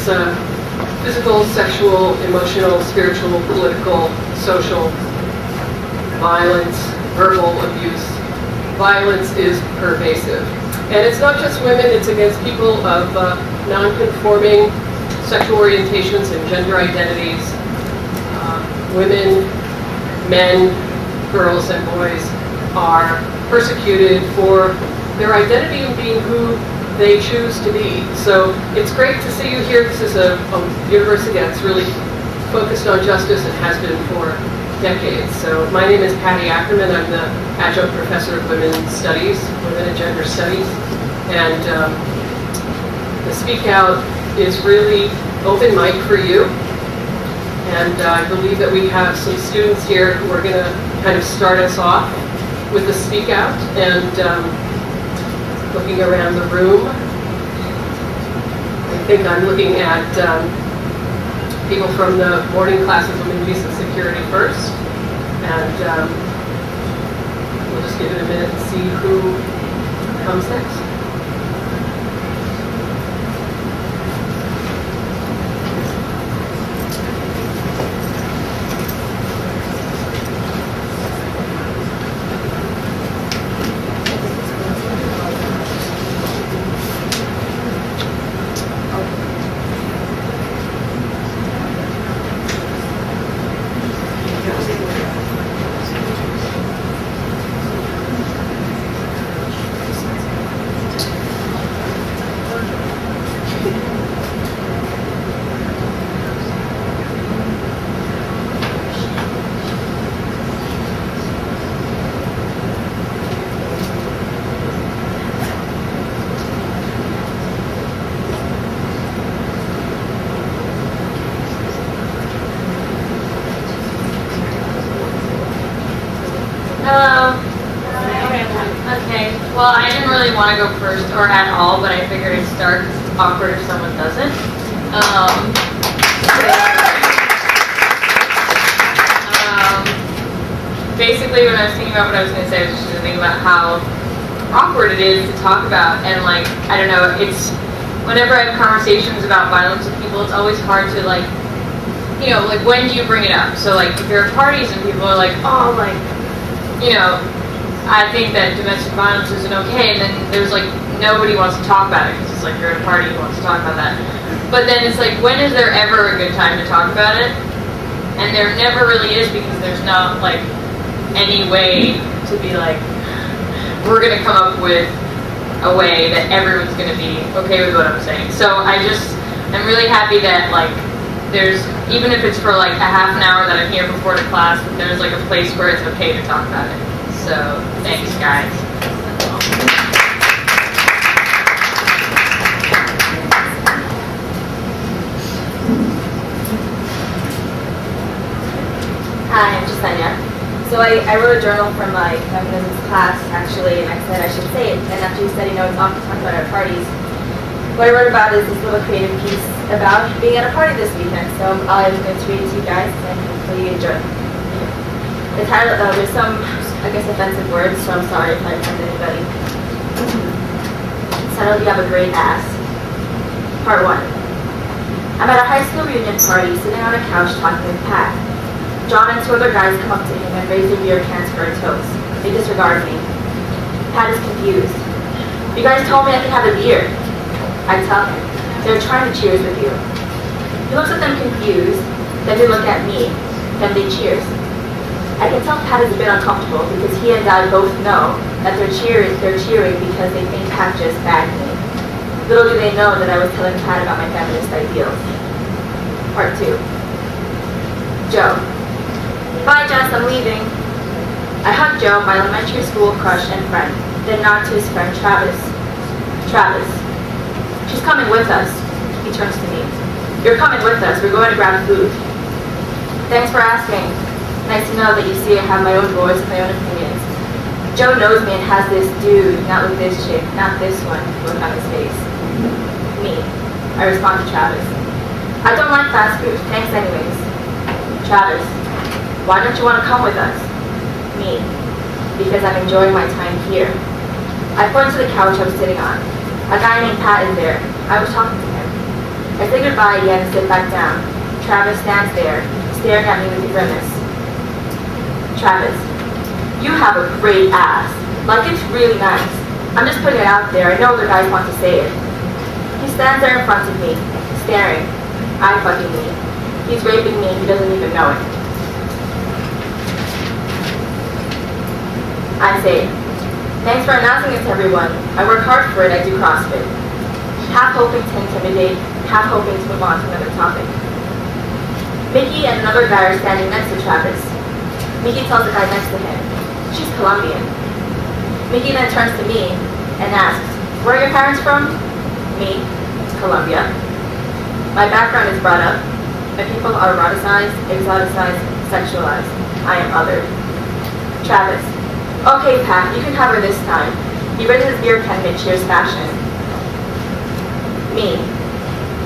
it's physical, sexual, emotional, spiritual, political, social violence, verbal abuse. Violence is pervasive. And it's not just women, it's against people of non-conforming sexual orientations and gender identities. Women, men, girls, and boys are persecuted for their identity and being who they choose to be. So it's great to see you here. This is a university that's really focused on justice and has been for decades. So my name is Patty Ackerman. I'm the adjunct professor of women's studies, women and gender studies. And the Speak Out is really open mic for you. And I believe that we have some students here who are going to kind of start us off with the Speak Out. And looking around the room, I think I'm looking at people from the morning class of Women, Peace, and Security first. And we'll just give it a minute and see who comes next. Well, I didn't really want to go first or at all, but I figured I'd start because it's awkward if someone doesn't. Basically, when I was thinking about what I was going to say, I was just thinking about how awkward it is to talk about. And, like, I don't know, it's whenever I have conversations about violence with people, it's always hard to, like, you know, like, when do you bring it up? So, like, if you're at parties and people are like, oh, like, you know, I think that domestic violence isn't okay, and then there's like nobody wants to talk about it because it's like you're at a party, who wants to talk about that. But then it's like, when is there ever a good time to talk about it? And there never really is, because there's not like any way to be like, we're gonna come up with a way that everyone's gonna be okay with what I'm saying. So I'm really happy that like there's, even if it's for like a half an hour that I'm here before the class, that there's like a place where it's okay to talk about it. So, thanks, guys. Hi, I'm Jasenia. So I wrote a journal from my feminism class, actually, and I said I should say it. And after you said, you know, it's often talked about at parties. What I wrote about is this little creative piece about being at a party this weekend. So I'm going to read it to you guys, and hopefully you enjoy. The title, there's some, I guess, offensive words, so I'm sorry if I offend anybody. It's titled, You Have a Great Ass. Part 1. I'm at a high school reunion party, sitting on a couch talking with Pat. John and 2 other guys come up to him and raise their beer cans for a toast. They disregard me. Pat is confused. You guys told me I could have a beer. I tell him. They're trying to cheers with you. He looks at them confused, then they look at me, then they cheers. I can tell Pat is a bit uncomfortable because he and I both know that they're cheering because they think Pat just bagged me. Little do they know that I was telling Pat about my feminist ideals. Part 2. Joe. Bye, Jess, I'm leaving. I hug Joe, my elementary school crush and friend, then nod to his friend Travis. Travis. She's coming with us. He turns to me. You're coming with us. We're going to grab food. Thanks for asking. Nice to know that you see I have my own voice and my own opinions. Joe knows me and has this dude, not with this chick, not this one, look on his face. Me. I respond to Travis. I don't like fast food. Thanks anyways. Travis. Why don't you want to come with us? Me. Because I'm enjoying my time here. I point to the couch I was sitting on. A guy named Pat is there. I was talking to him. I say goodbye again and sit back down. Travis stands there, staring at me with a grimace. Travis, you have a great ass. Like, it's really nice. I'm just putting it out there. I know other guys want to say it. He stands there in front of me, staring. I fucking me. He's raping me. He doesn't even know it. I say, thanks for announcing it to everyone. I work hard for it. I do CrossFit. Half hoping to intimidate, half hoping to move on to another topic. Mickey and another guy are standing next to Travis. Mickey tells the guy next to him, she's Colombian. Mickey then turns to me and asks, where are your parents from? Me, Colombia. My background is brought up. My people are eroticized, exoticized, sexualized. I am othered. Travis, okay Pat, you can have her this time. He raises his beer can mid-cheers fashion. Me,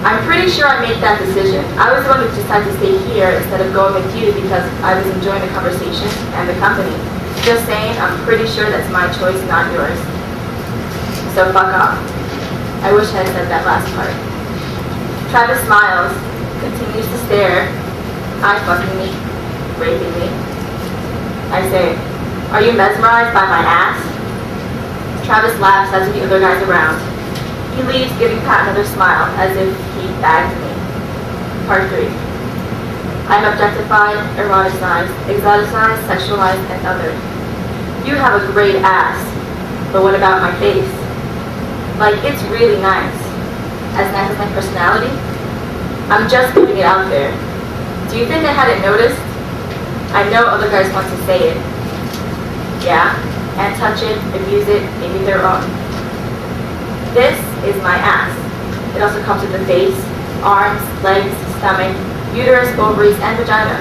I'm pretty sure I made that decision. I was the one who decided to stay here instead of going with you because I was enjoying the conversation and the company. Just saying, I'm pretty sure that's my choice, not yours. So fuck off. I wish I had said that last part. Travis smiles, continues to stare. I fucking me, raping me. I say, are you mesmerized by my ass? Travis laughs as do the other guys around. He leaves, giving Pat another smile, as if he bagged me. Part 3. I'm objectified, eroticized, exoticized, sexualized, and othered. You have a great ass, but what about my face? Like, it's really nice. As nice as my personality? I'm just putting it out there. Do you think I hadn't noticed? I know other guys want to say it. Yeah, and touch it, abuse it, maybe their own. This is my ass. It also comes with the face, arms, legs, stomach, uterus, ovaries, and vagina.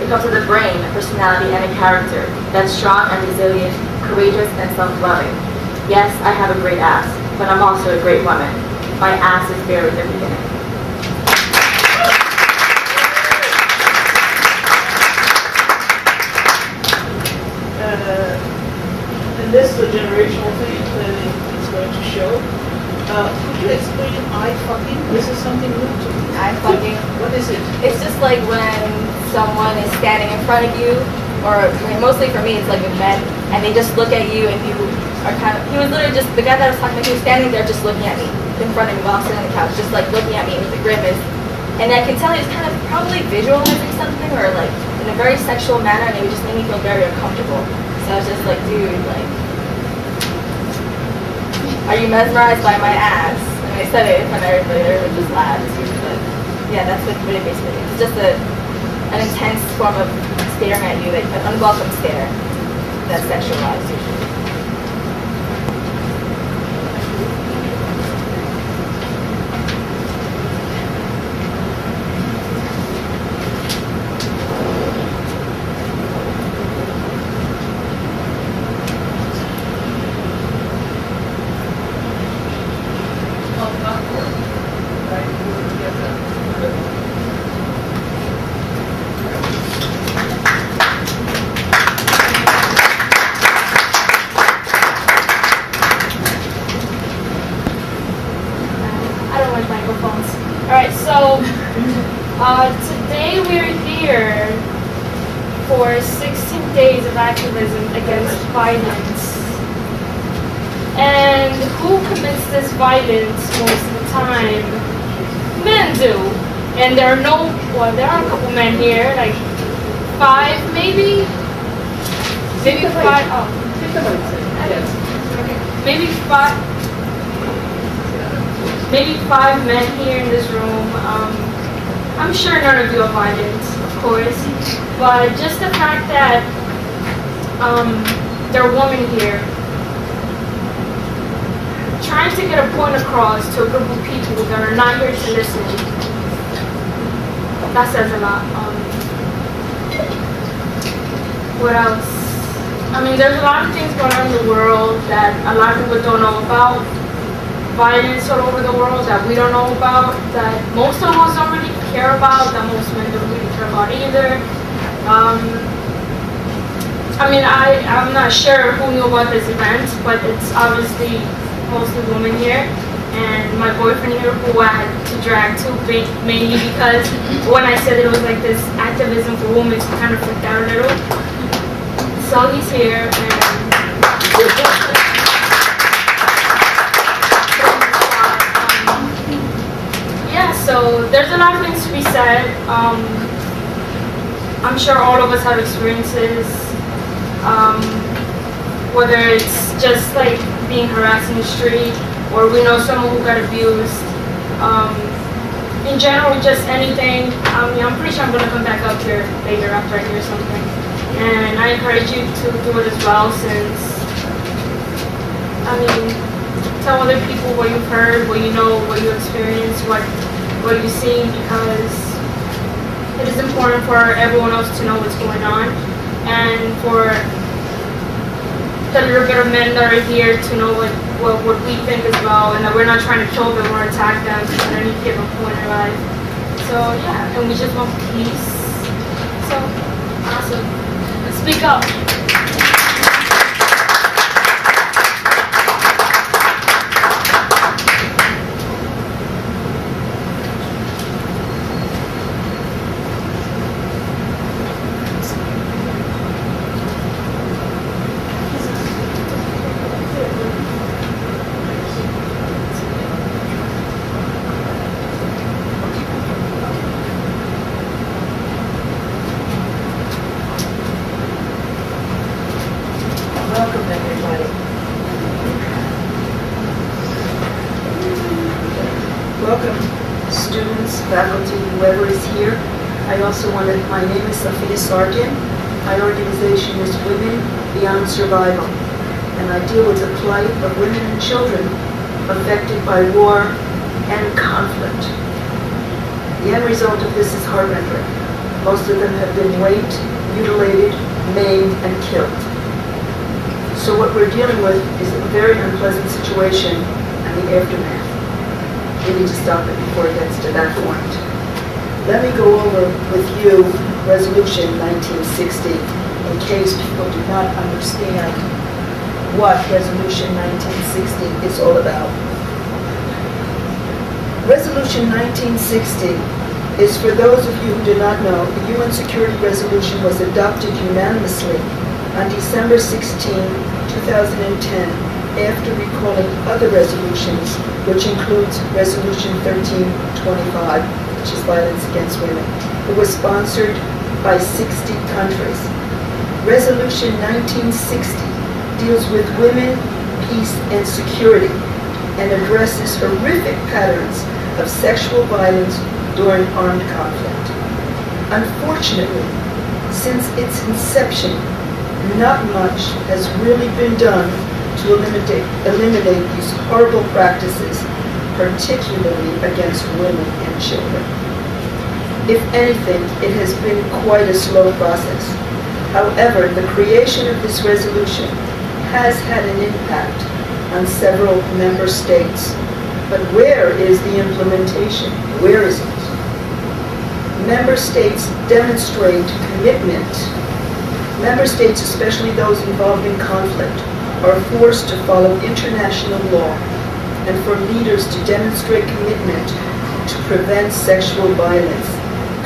It comes with a brain, a personality, and a character that's strong and resilient, courageous, and self-loving. Yes, I have a great ass, but I'm also a great woman. My ass is barely the beginning. And this is the generational thing that it's going to show. Could you explain I fucking? This is something new to me. I fucking. What is it? It's just like when someone is standing in front of you, or I mean, mostly for me, it's like with men, and they just look at you, and you are kind of. He was literally just the guy that I was talking to. He was standing there, just looking at me in front of me while I'm sitting on the couch, just like looking at me with a grimace, and I could tell he was kind of probably visualizing something, or like in a very sexual manner, and it just made me feel very uncomfortable. So I was just like, dude, like, are you mesmerized by my ass? And I said it in front of everybody, everyone just laughed. But yeah, that's what it basically is. It's just an intense form of staring at you, like an unwelcome stare that's sexualized usually. Today we're here for 16 days of activism against violence. And who commits this violence most of the time? Men do. And there are there are a couple men here, like 5 maybe? Maybe 5, maybe 5 men here in this room. I'm sure none of you are violent, of course, but just the fact that there are women here trying to get a point across to a group of people that are not here to listen, that says a lot. What else? I mean, there's a lot of things going on in the world that a lot of people don't know about. Violence all over the world that we don't know about, that most of us don't really care about, that most men don't really care about either. I mean, I'm not sure who knew about this event, but it's obviously mostly women here. and my boyfriend here, who I had to drag to, mainly because when I said it was like this activism for women, he kind of freaked out a little. So he's here, and yeah, so there's a lot of things to be said. I'm sure all of us have experiences, whether it's just like being harassed in the street, or we know someone who got abused. In general, just anything. I'm pretty sure I'm gonna come back up here later after I hear something. And I encourage you to do it as well, since, I mean, tell other people what you've heard, what you know, what you experienced, what you've seen, because it is important for everyone else to know what's going on, and for the little bit of men that are here to know what we think as well, and that we're not trying to kill them or attack them at any given point in life. So yeah, and we just want peace. So awesome. Let's speak up. Welcome, everybody. Welcome, students, faculty, whoever is here. I also wanted, my name is Sophia Sargent. My organization is Women Beyond Survival, and I deal with the plight of women and children affected by war and conflict. The end result of this is heart-rending. Most of them have been raped, mutilated, maimed, and killed. So what we're dealing with is a very unpleasant situation and the aftermath. We need to stop it before it gets to that point. Let me go over with you Resolution 1960 in case people do not understand what Resolution 1960 is all about. Resolution 1960 is, for those of you who do not know, the UN Security Resolution was adopted unanimously on December 16, 2010, after recalling other resolutions, which includes Resolution 1325, which is violence against women. It was sponsored by 60 countries. Resolution 1960 deals with women, peace, and security, and addresses horrific patterns of sexual violence during armed conflict. Unfortunately, since its inception, not much has really been done to eliminate these horrible practices, particularly against women and children. If anything, it has been quite a slow process. However, the creation of this resolution has had an impact on several member states. But where is the implementation? Where is it? Member states demonstrate commitment. Member states, especially those involved in conflict, are forced to follow international law, and for leaders to demonstrate commitment to prevent sexual violence,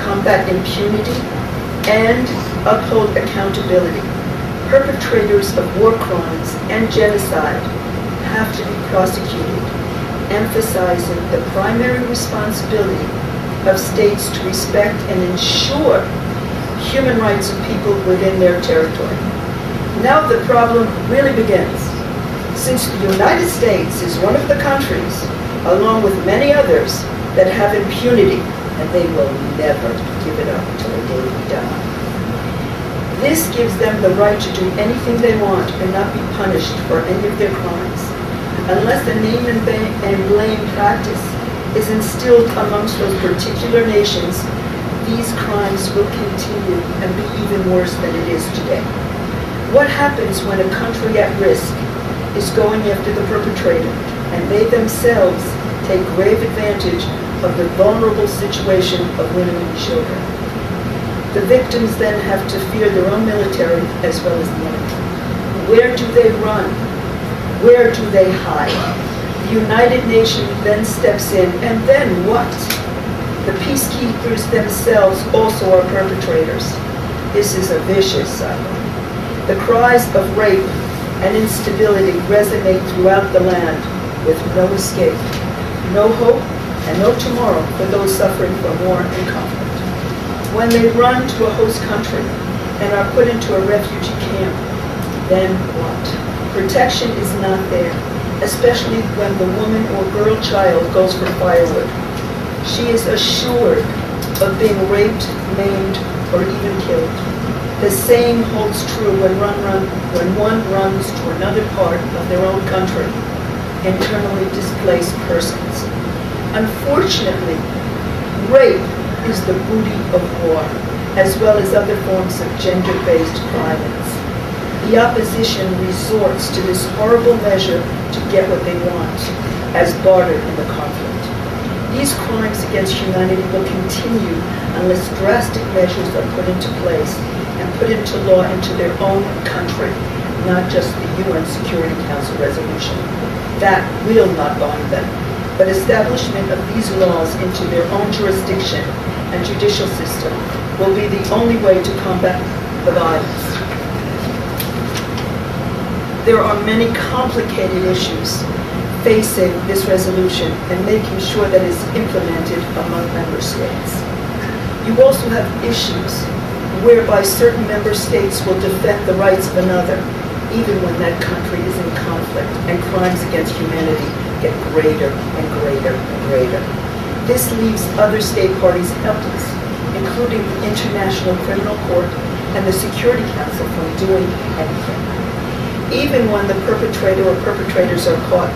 combat impunity, and uphold accountability. Perpetrators of war crimes and genocide have to be prosecuted, emphasizing the primary responsibility of states to respect and ensure human rights of people within their territory. Now the problem really begins. Since the United States is one of the countries, along with many others, that have impunity, and they will never give it up until the day they die. This gives them the right to do anything they want and not be punished for any of their crimes. Unless the name and blame practice is instilled amongst those particular nations, these crimes will continue and be even worse than it is today. What happens when a country at risk is going after the perpetrator and they themselves take grave advantage of the vulnerable situation of women and children? The victims then have to fear their own military as well as the enemy. Where do they run? Where do they hide? The United Nations then steps in, and then what? The peacekeepers themselves also are perpetrators. This is a vicious cycle. The cries of rape and instability resonate throughout the land with no escape, no hope, and no tomorrow for those suffering from war and conflict. When they run to a host country and are put into a refugee camp, then what? Protection is not there, especially when the woman or girl child goes for firewood. She is assured of being raped, maimed, or even killed. The same holds true when one runs to another part of their own country, internally displaced persons. Unfortunately, rape is the booty of war, as well as other forms of gender-based violence. The opposition resorts to this horrible measure to get what they want, as barter in the conflict. These crimes against humanity will continue unless drastic measures are put into place and put into law into their own country, not just the UN Security Council resolution. That will not bind them, but establishment of these laws into their own jurisdiction and judicial system will be the only way to combat the violence. There are many complicated issues facing this resolution and making sure that it's implemented among member states. You also have issues whereby certain member states will defend the rights of another, even when that country is in conflict and crimes against humanity get greater and greater and greater. This leaves other state parties helpless, including the International Criminal Court and the Security Council, from doing anything. Even when the perpetrator or perpetrators are caught,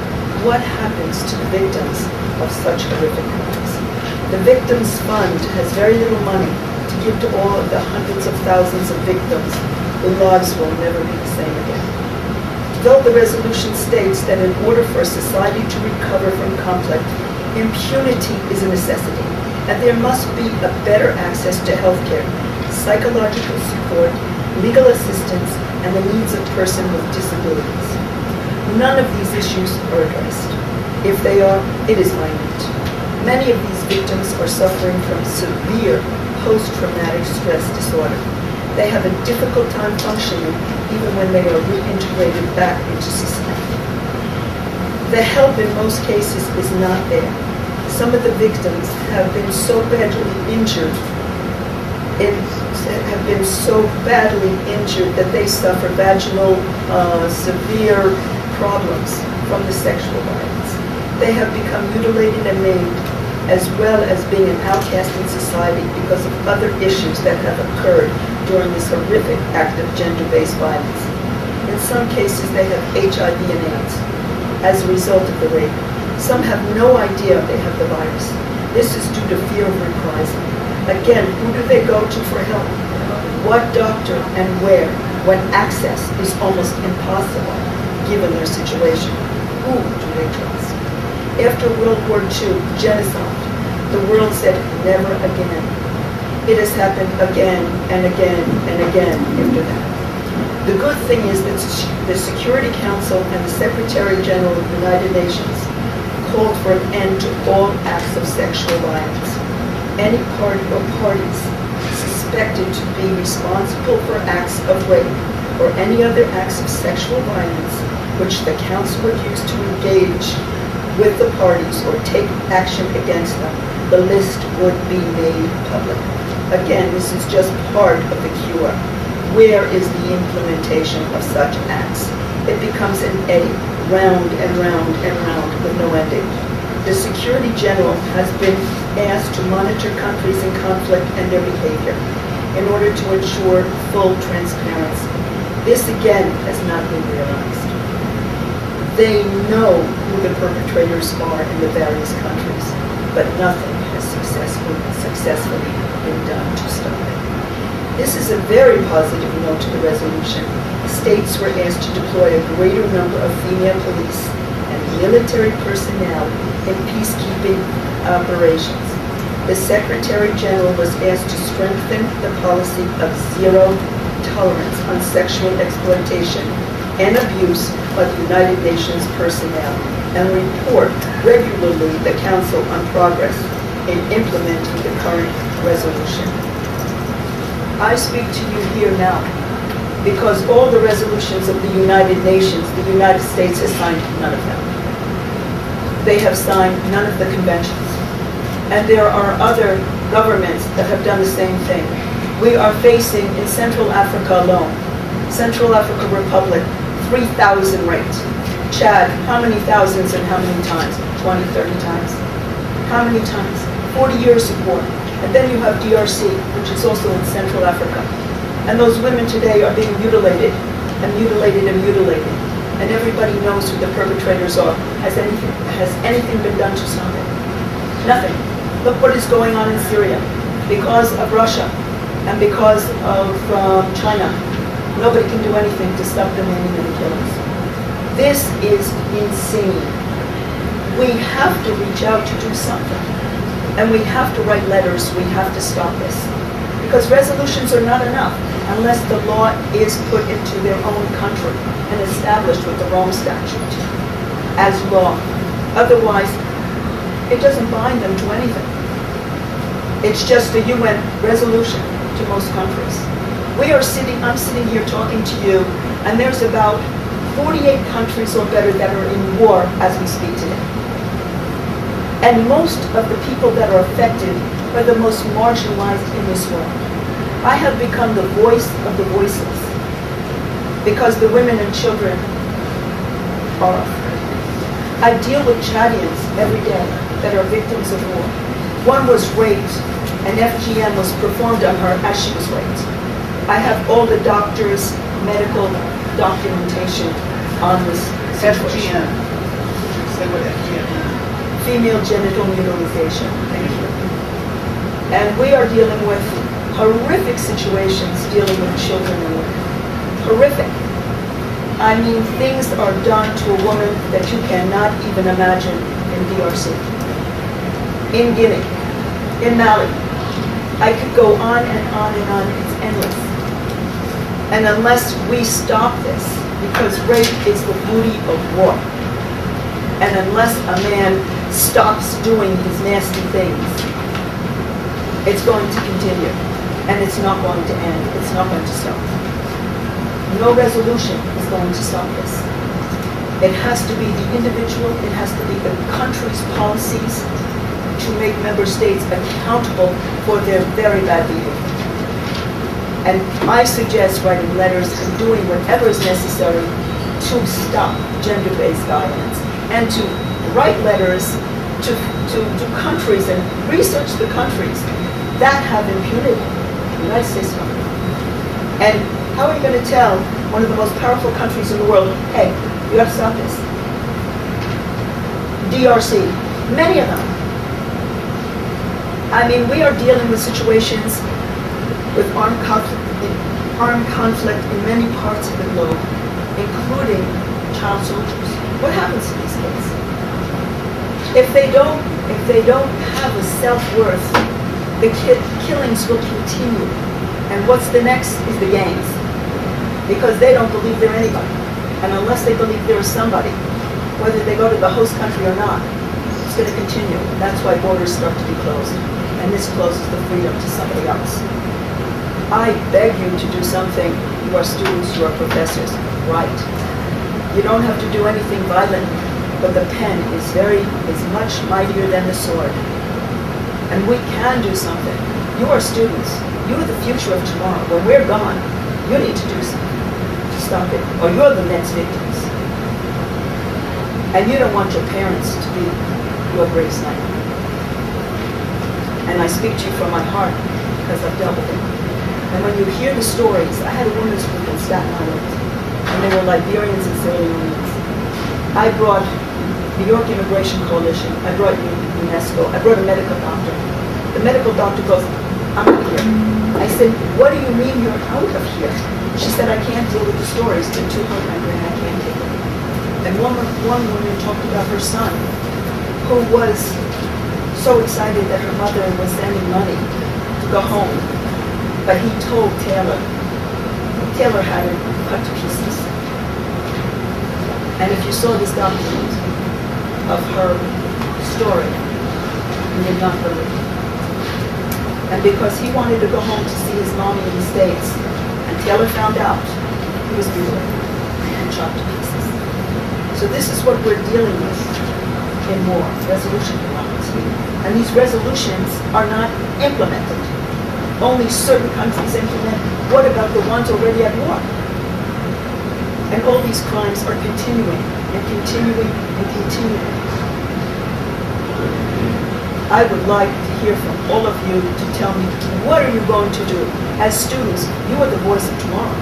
what happens to the victims of such horrific crimes? The Victims Fund has very little money to give to all of the hundreds of thousands of victims whose lives will never be the same again. Though the resolution states that in order for a society to recover from conflict, impunity is a necessity, and there must be a better access to health care, psychological support, legal assistance, and the needs of persons with disabilities. None of these issues are addressed. If they are, it is minute. Many of these victims are suffering from severe post-traumatic stress disorder. They have a difficult time functioning even when they are reintegrated back into society. The help in most cases is not there. Some of the victims have been so badly injured that they suffer vaginal severe problems from the sexual violence. They have become mutilated and maimed, as well as being an outcast in society because of other issues that have occurred during this horrific act of gender-based violence. In some cases, they have HIV and AIDS as a result of the rape. Some have no idea they have the virus. This is due to fear of reprisal. Again, who do they go to for help? What doctor and where, when access is almost impossible given their situation? Who do they trust? After World War II, genocide, the world said never again. It has happened again and again and again after that. The good thing is that the Security Council and the Secretary General of the United Nations called for an end to all acts of sexual violence. Any party or parties suspected to be responsible for acts of rape or any other acts of sexual violence which the Council would use to engage with the parties or take action against them, the list would be made public. Again, this is just part of the cure. Where is the implementation of such acts? It becomes an eddy, round and round and round with no ending. The Secretary General has been asked to monitor countries in conflict and their behavior in order to ensure full transparency. This again has not been realized. They know who the perpetrators are in the various countries, but nothing has successfully been done to stop it. This is a very positive note to the resolution. States were asked to deploy a greater number of female police and military personnel in peacekeeping operations. The Secretary General was asked to strengthen the policy of zero tolerance on sexual exploitation and abuse of United Nations personnel and report regularly the Council on progress in implementing the current resolution. I speak to you here now because all the resolutions of the United Nations, the United States has signed none of them. They have signed none of the conventions. And there are other governments that have done the same thing. We are facing, in Central Africa alone, Central African Republic, 3,000 rapes. Chad, how many thousands and how many times? 20, 30 times. How many times? 40 years of war. And then you have DRC, which is also in Central Africa. And those women today are being mutilated, and mutilated, and mutilated. And everybody knows who the perpetrators are. Has anything been done to stop it? Nothing. Look what is going on in Syria. Because of Russia and because of China, nobody can do anything to stop the maiming and the killings. This is insane. We have to reach out to do something. And we have to write letters. We have to stop this. Because resolutions are not enough unless the law is put into their own country and established with the Rome Statute as law. Otherwise, it doesn't bind them to anything. It's just a UN resolution to most countries. I'm sitting here talking to you, and there's about 48 countries or better that are in war as we speak today. And most of the people that are affected are the most marginalized in this world. I have become the voice of the voiceless because the women and children are afraid. I deal with Chadians every day that are victims of war. One was raped, and FGM was performed on her as she was raped. I have all the doctors' medical documentation on this situation. FGM. Say what FGM is. Female genital mutilization. Thank you. And we are dealing with horrific situations dealing with children and women. Horrific. I mean, things are done to a woman that you cannot even imagine in DRC, in Guinea, in Mali. I could go on and on and on. It's endless. And unless we stop this, because rape is the booty of war, and unless a man stops doing his nasty things, it's going to continue. And it's not going to end. It's not going to stop. No resolution is going to stop this. It has to be the individual, it has to be the country's policies to make member states accountable for their very bad behavior. And I suggest writing letters and doing whatever is necessary to stop gender-based violence and to write letters to countries and research the countries that have impunity. The United States don't. And how are you going to tell one of the most powerful countries in the world, hey, you got to stop this? DRC, many of them. I mean, we are dealing with situations with armed conflict in many parts of the globe, including child soldiers. What happens to these kids? If they don't have a self-worth, the killings will continue. And what's the next is the gangs. Because they don't believe they're anybody. And unless they believe they're somebody, whether they go to the host country or not, it's going to continue. That's why borders start to be closed. And this closes the freedom to somebody else. I beg you to do something. You are students, you are professors. Write. You don't have to do anything violent, but the pen is much mightier than the sword. And we can do something. You are students. You are the future of tomorrow. When we're gone, you need to do something to stop it, or you're the next victims. And you don't want your parents to be your greatest nightmare. And I speak to you from my heart because I've dealt with it. And when you hear the stories, I had a women's group in Staten Island, and they were Liberians and Sierra Leoneans. I brought New York Immigration Coalition, I brought UNESCO, I brought a medical doctor. The medical doctor goes, I'm out of here. I said, what do you mean you're out of here? She said, I can't deal with the stories. They're too heart-rending. I can't take it. And one woman talked about her son, who was so excited that her mother was sending money to go home. But he told Taylor. Taylor had him cut to pieces. And if you saw this document, of her story and did not believe. And because he wanted to go home to see his mommy in the States, and Taylor found out, he was mutilated and chopped to pieces. So this is what we're dealing with in war, resolution democracy. And these resolutions are not implemented. Only certain countries implement. What about the ones already at war? And all these crimes are continuing and continuing and continuing. I would like to hear from all of you to tell me, what are you going to do? As students, you are the voice of tomorrow.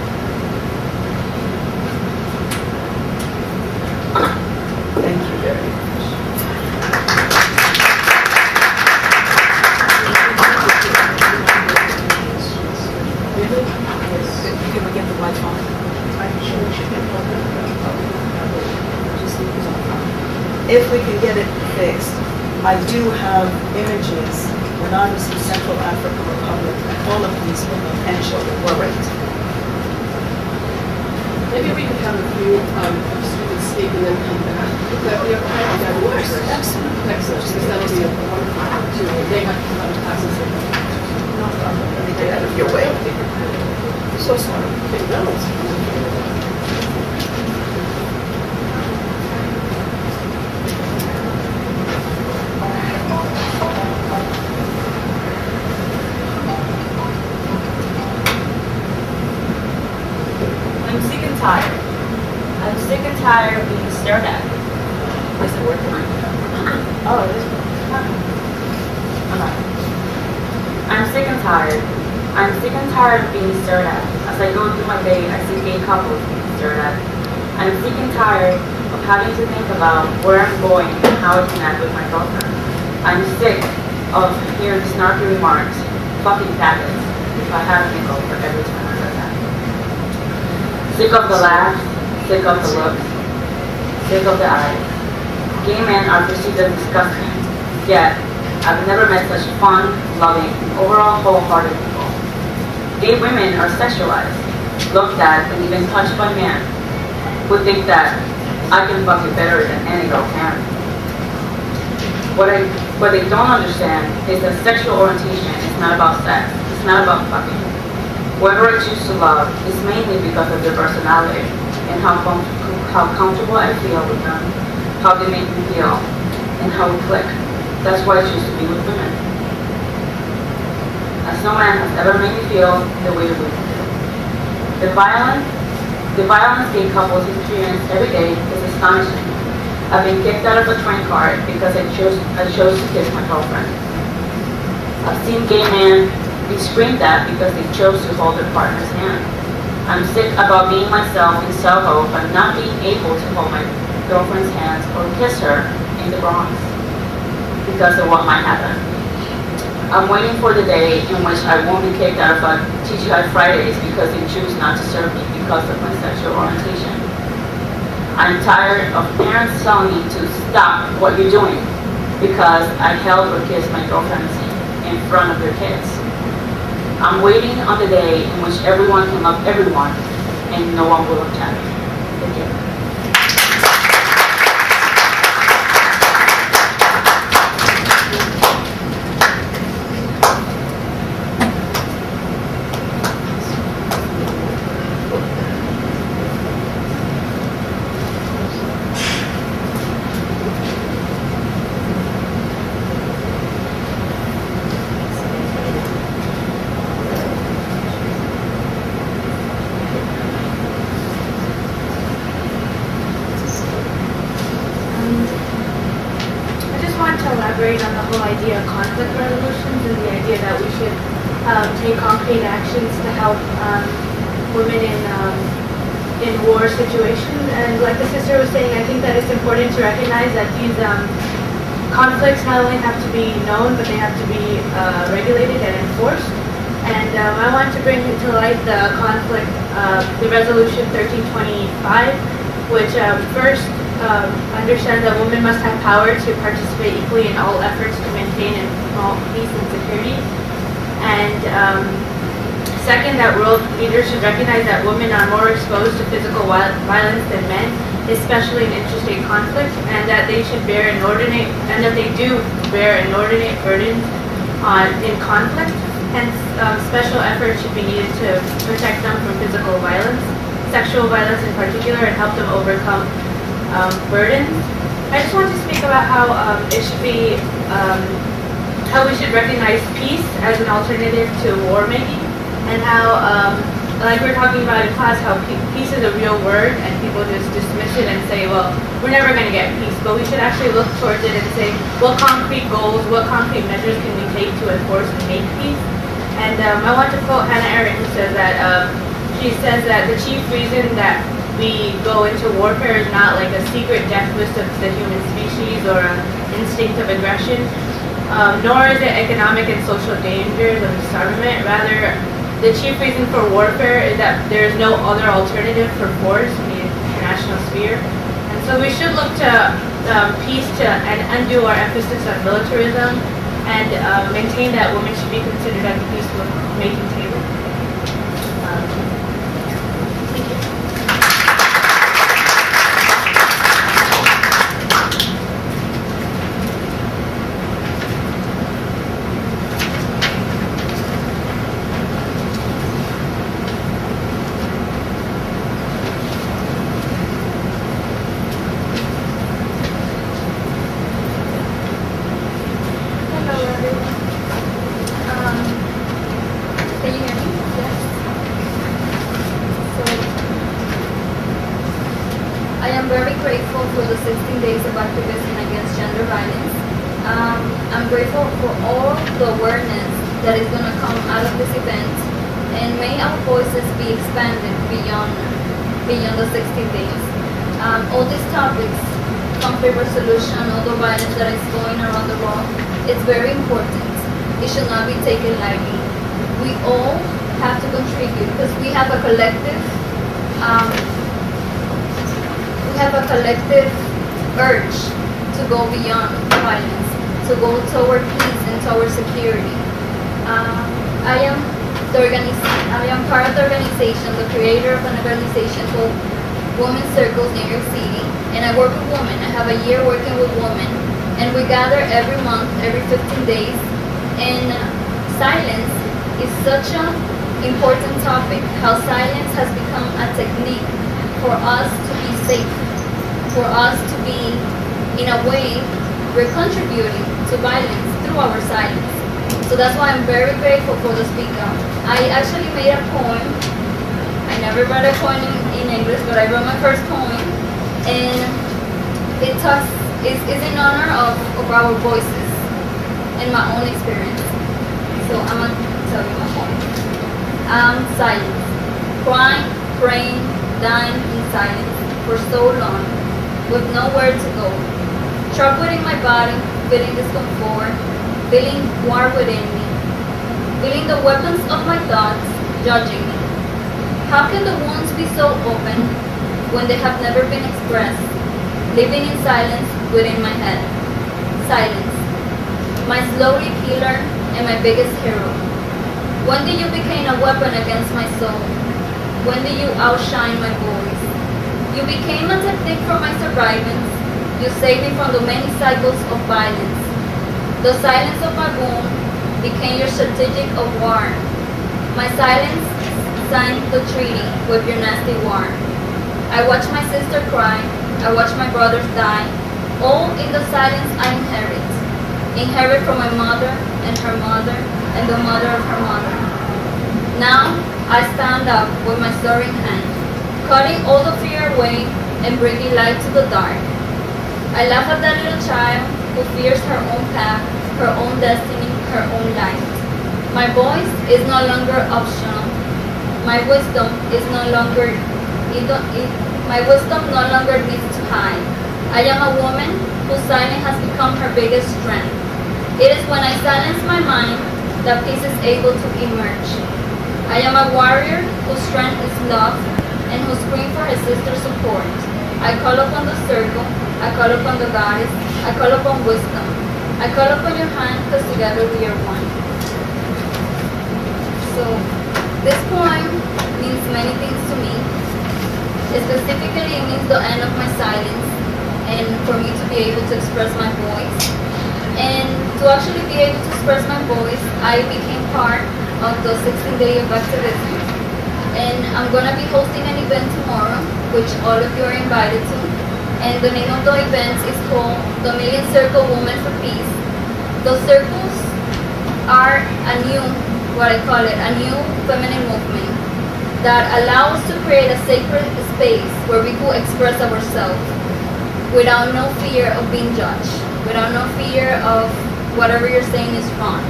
Thank you very much. Can we get the lights on? If we can get it fixed, I do have images when I was in Central African Republic, all of these women and children were raped. Maybe we could have a few students speak and then come back. Would that be okay? That works. Absolutely. Excellent. Because that'll be a wonderful opportunity. They have to come out of classes. No problem. Let me get out of your way. So sorry. Okay, no. I'm sick and tired. I'm sick and tired of being stared at. Is it working? Oh, it is working. I'm sick and tired. I'm sick and tired of being stared at. As I go through my day, I see gay couples being stared at. I'm sick and tired of having to think about where I'm going and how I can act with my girlfriend. I'm sick of hearing snarky remarks, fucking faggots, if I have a nickel for every time I heard that. Sick of the laughs, sick of the looks, sick of the eyes. Gay men are perceived as disgusting, yet I've never met such fun, loving, and overall wholehearted people. Gay women are sexualized, looked at, and even touched by men who think that I can fuck you better than any girl can. What they don't understand is that sexual orientation is not about sex, it's not about fucking. Whoever I choose to love is mainly because of their personality and how comfortable I feel with them, how they make me feel, and how we click. That's why I choose to be with women. As no man has ever made me feel the way women do. The violence gay couples experience every day is astonishing. I've been kicked out of a train car because I chose to kiss my girlfriend. I've seen gay men be screamed at because they chose to hold their partner's hand. I'm sick about being myself in Soho but not being able to hold my girlfriend's hands or kiss her in the Bronx because of what might happen. I'm waiting for the day in which I won't be kicked out of TGI Fridays because they choose not to serve me because of my sexual orientation. I'm tired of parents telling me to stop what you're doing because I held or kissed my girlfriend's in front of their kids. I'm waiting on the day in which everyone can love everyone and no one will object. Thank you. On the whole idea of conflict resolutions and the idea that we should take concrete actions to help women in war situations. And like the sister was saying, I think that it's important to recognize that these conflicts not only have to be known, but they have to be regulated and enforced. And I want to bring to light the conflict, the resolution 1325, which first understand that women must have power to participate equally in all efforts to maintain and promote peace and security. And second, that world leaders should recognize that women are more exposed to physical violence than men, especially in interstate conflict, and that they should bear inordinate, and that they do bear inordinate burdens in conflict. Hence, special efforts should be needed to protect them from physical violence, sexual violence in particular, and help them overcome burdens. I just want to speak about how it should be, how we should recognize peace as an alternative to war making, and how, like we were talking about in class, how peace is a real word, and people just dismiss it and say, well, we're never going to get peace, but we should actually look towards it and say, what concrete goals, what concrete measures can we take to enforce and make peace? And I want to quote Hannah Arendt, who says that, she says that the chief reason that we go into warfare is not like a secret death wish of the human species or an instinct of aggression, nor is it economic and social dangers of disarmament. Rather, the chief reason for warfare is that there is no other alternative for force in the international sphere. And so we should look to peace and undo our emphasis on militarism and maintain that women should be considered at the peace-making table. Thank you. Can you hear me? Yes. So, I am very grateful for the 16 days of activism against gender violence. I'm grateful for all the awareness that is going to come out of this event, and may our voices be expanded beyond the 16 days. All these topics, conflict resolution, all the violence that is going around the world, it's very important. It should not be taken lightly. We all have to contribute because we have a collective urge to go beyond violence, to go toward peace and toward security. I am part of the organization, the creator of an organization called Women's Circles New York City, and I work with women. I have a year working with women, and we gather every month, every 15 days, and silence is such an important topic, how silence has become a technique for us to be safe, for us to be, in a way, we're contributing to violence through our silence. So that's why I'm very grateful for the speaker. I actually made a poem. I never read a poem in English, but I wrote my first poem, and it is in honor of our voices and my own experience. So I'm going to tell you my poem. Silence. Crying, praying, dying in silence for so long, with nowhere to go. Trapped within my body, feeling discomfort, feeling war within me, feeling the weapons of my thoughts judging me. How can the wounds be so open when they have never been expressed? Living in silence within my head. Silence. My slowly killer and my biggest hero. When did you become a weapon against my soul? When did you outshine my voice? You became a technique for my survivance. You saved me from the many cycles of violence. The silence of my womb became your strategic of war. My silence signed the treaty with your nasty war. I watched my sister cry. I watched my brothers die. All in the silence I inherit. Inherit from my mother and her mother and the mother of her mother. Now I stand up with my sword in hand, cutting all the fear away and bringing light to the dark. I laugh at that little child who fears her own path, her own destiny, her own light. My voice is no longer optional. My wisdom is no longer my wisdom no longer needs to hide. I am a woman whose silence has become her biggest strength. It is when I silence my mind that peace is able to emerge. I am a warrior whose strength is love and who screams for his sister's support. I call upon the circle. I call upon the goddess. I call upon wisdom. I call upon your hand because together we are one. So this poem means many things to me. Specifically, it means the end of my silence and for me to be able to express my voice. And to actually be able to express my voice, I became part of the 16-day of activism. And I'm going to be hosting an event tomorrow, which all of you are invited to. And the name of the event is called the Million Circle Women for Peace. Those circles are what I call it, a new feminine movement that allows us to create a sacred space where we could express ourselves without no fear of being judged, without no fear of whatever you're saying is wrong.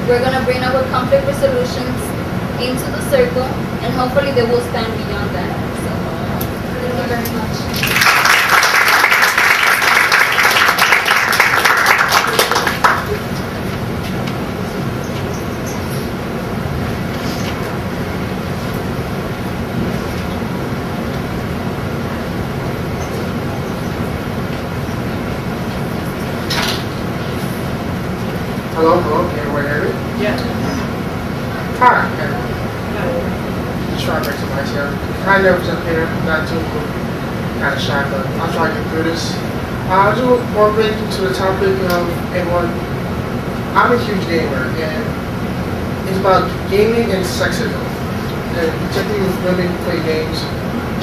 We're going to bring our conflict resolutions into the circle, and hopefully they will stand beyond that. So, thank you very much. Hello, can everyone hear me? Yeah. Hi, strawberries and ice here. Kind of up here, not too kind of shy, but I'll try to get through this. I'll do more related to the topic of everyone. I'm a huge gamer, and it's about gaming and sexism. And particularly with women who play games.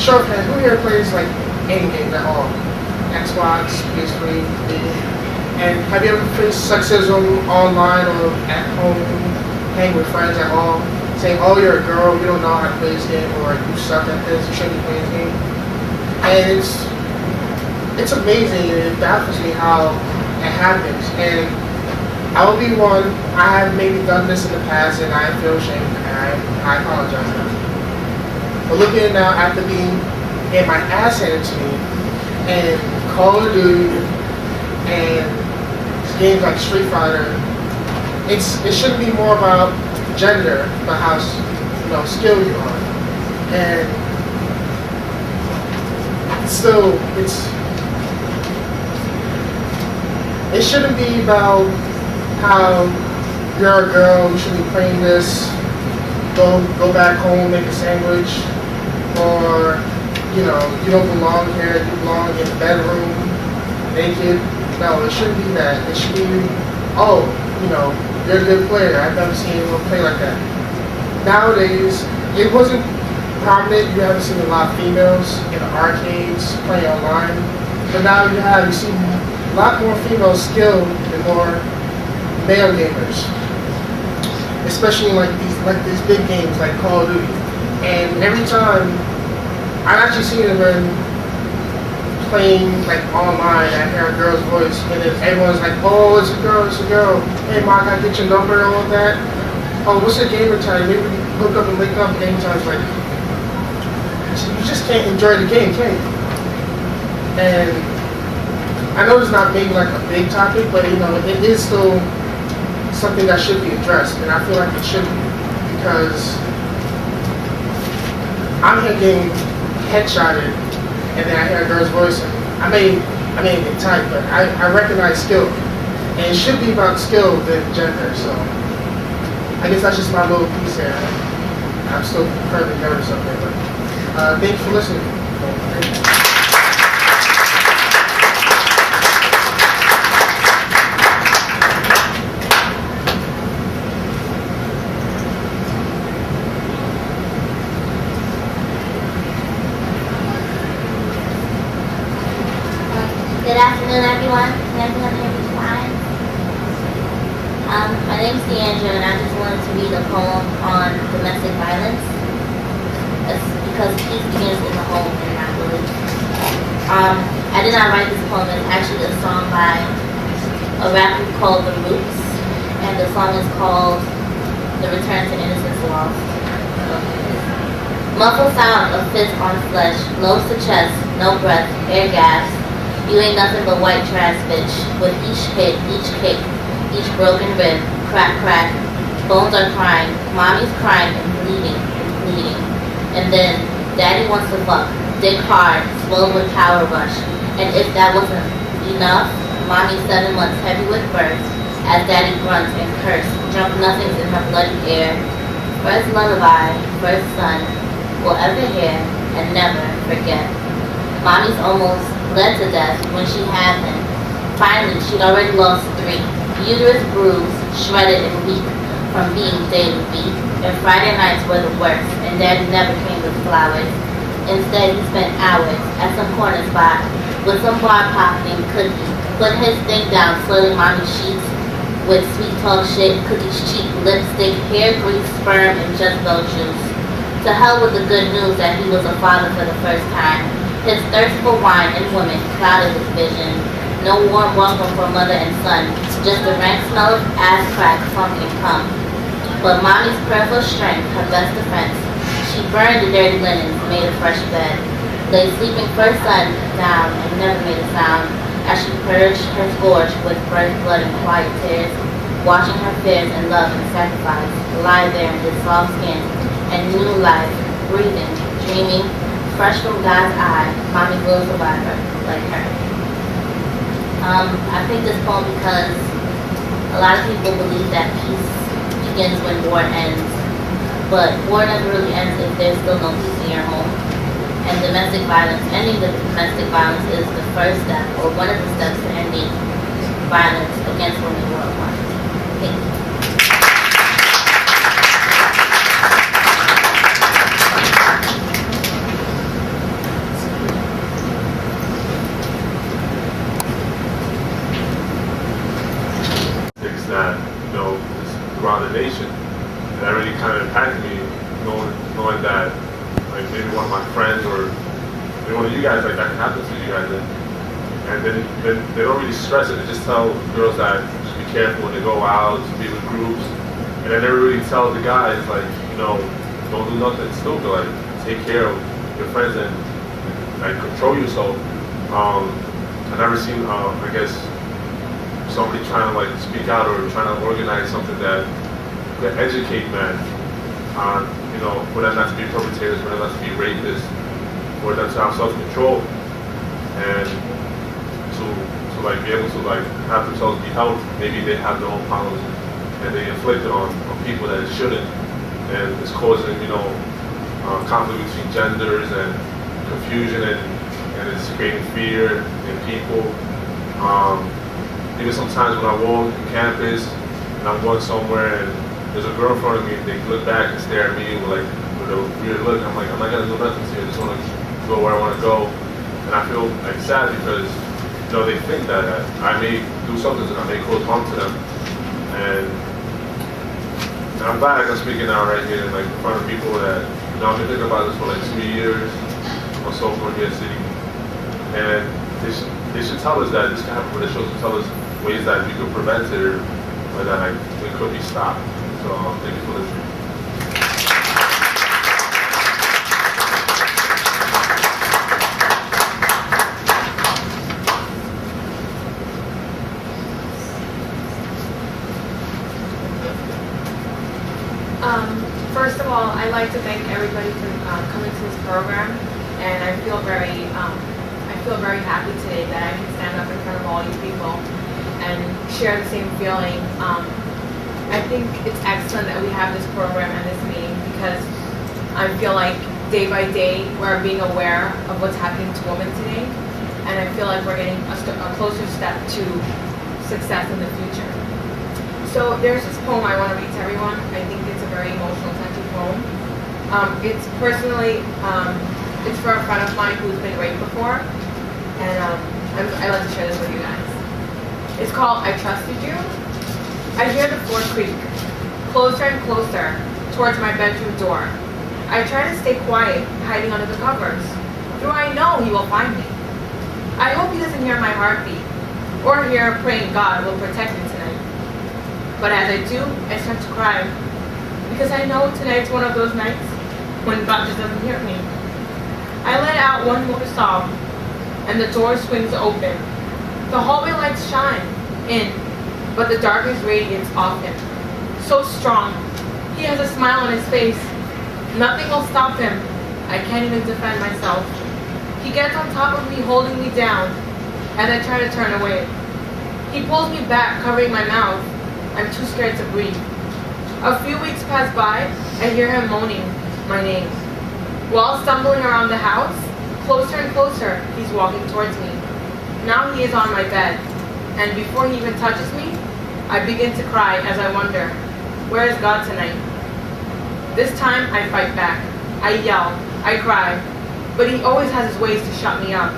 Sure, who here plays like any game at all? Xbox, PS3, and have you ever faced sexism online or at home, hang with friends at all, saying, oh, you're a girl, you don't know how to play this game, or you suck at this, you shouldn't be playing this game? And it's amazing, and it baffles me how it happens. And I will be one, I have maybe done this in the past, and I feel ashamed, and I apologize for that. But looking at it now, after getting my ass handed to me, and Call of Duty, and games like Street Fighter, it shouldn't be more about gender, but how skilled you are. And still, it shouldn't be about how you're a girl, you should be playing this, go back home, make a sandwich, or you don't belong here, you belong in the bedroom, naked. No, it shouldn't be that. It should be, oh, you're a good player. I've never seen anyone play like that. Nowadays, it wasn't prominent. You haven't seen a lot of females in the arcades playing online. But now you see a lot more females skilled than more male gamers. Especially like these big games like Call of Duty. And every time, I've actually seen them playing like online, I hear a girl's voice, and then everyone's like, oh, it's a girl, hey Mark, I get your number and all of that. Oh, what's your gamer time? Maybe we can hook up and link up. Game time's like, you just can't enjoy the game, can you? And I know it's not maybe like a big topic, but it is still something that should be addressed, and I feel like it should be, because I'm here getting headshotted, and then I hear a girl's voice, and I may get tight, but I recognize skill. And it should be about skill than gender, so I guess that's just my little piece here. I'm still currently nervous up there, but thank you for listening. Good afternoon, everyone. Can everyone hear me fine? My name's Deandra, and I just wanted to read a poem on domestic violence. It's because peace begins in the home and not village. I did not write this poem. It's actually a song by a rapper called The Roots, and the song is called The Return to Innocence Lost. Muffled sound of fist on flesh, nose to chest, no breath, air gas. You ain't nothing but white trash, bitch. With each hit, each kick, each broken rib, crack, crack. Bones are crying, mommy's crying and bleeding. And then, daddy wants to fuck, dick hard, swole with power rush. And if that wasn't enough, mommy 7 months heavy with birth, as daddy grunts and curse, drunk nothings in her bloody air. First lullaby, first son, will ever hear, and never forget. Mommy's almost bled to death when she had him. Finally, she'd already lost 3. Uterus bruised, shredded and weak from being daily beat. And Friday nights were the worst, and Daddy never came with flowers. Instead, he spent hours at some corner spot with some bar pop named Cookie, putting his thing down, slurring Mommy's sheets with sweet talk shit, Cookie's cheap lipstick, hair grease, sperm, and just those juice. To hell with the good news that he was a father for the first time. His thirst for wine and women clouded his vision. No warm welcome for mother and son, just the rank smell of ass crack, funk, and cum. But Mommy's prayerful strength, her best defense. She burned the dirty linens, made a fresh bed, lay sleeping first son down, and never made a sound, as she purged her scourge with birth blood and quiet tears, watching her fears and love and sacrifice lie there in his soft skin and new life, breathing, dreaming, fresh from God's eye, Mommy's little survivor, like her. I picked this poem because a lot of people believe that peace begins when war ends, but war never really ends if there's still no peace in your home. And domestic violence, ending the domestic violence is the first step, or one of the steps to ending violence against women worldwide. Thank you. That, throughout the nation, and that really kind of impacted me, knowing that, like, maybe one of my friends or maybe one of you guys, like, that can happen to you guys, and then they don't really stress it. They just tell girls that just be careful when they go out to be with groups, and they never really tell the guys, like, don't do nothing stupid, like, take care of your friends and like control yourself. I've never seen, I guess, somebody trying to like speak out or trying to organize something that could educate men on, for them not to be perpetrators, for them not to be rapists, for them to have self-control, and to like be able to like have themselves be helped. Maybe they have their own problems and they inflict it on people that it shouldn't, and it's causing conflict between genders and confusion, and it's creating fear in people. Even sometimes when I walk on campus and I'm going somewhere and there's a girl in front of me, they look back and stare at me with a weird look. I'm like, I'm not gonna do nothing to you. I just want to go where I want to go. And I feel like sad because they think that I may do something to them, I may cause harm to them. And I'm glad I can speak it now right here, like in front of people that I've been thinking about this for like 2 years or so for here city. And they should tell us that this can happen, but they should tell us ways that we could prevent it or that it could be stopped. So thank you for listening. First of all, I'd like to thank everybody for coming to this program, and I feel very happy today that I can stand up in front of all you people and share the same feeling. I think it's excellent that we have this program and this meeting because I feel like day by day we're being aware of what's happening to women today, and I feel like we're getting a closer step to success in the future. So there's this poem I want to read to everyone. I think it's a very emotional, touching poem. It's personally, it's for a friend of mine who's been raped before, and I'd like to share this with you guys. It's called I Trusted You. I hear the floor creak, closer and closer towards my bedroom door. I try to stay quiet, hiding under the covers. Do I know he will find me? I hope he doesn't hear my heartbeat, or hear praying God will protect me tonight. But as I do, I start to cry, because I know tonight's one of those nights when God just doesn't hear me. I let out one more sob, and the door swings open. The hallway lights shine in, but the darkness radiates off him. So strong, he has a smile on his face. Nothing will stop him. I can't even defend myself. He gets on top of me, holding me down, as I try to turn away. He pulls me back, covering my mouth. I'm too scared to breathe. A few weeks pass by, I hear him moaning my name. While stumbling around the house, closer and closer, he's walking towards me. Now he is on my bed, and before he even touches me, I begin to cry as I wonder, where is God tonight? This time I fight back. I yell, I cry, but he always has his ways to shut me up.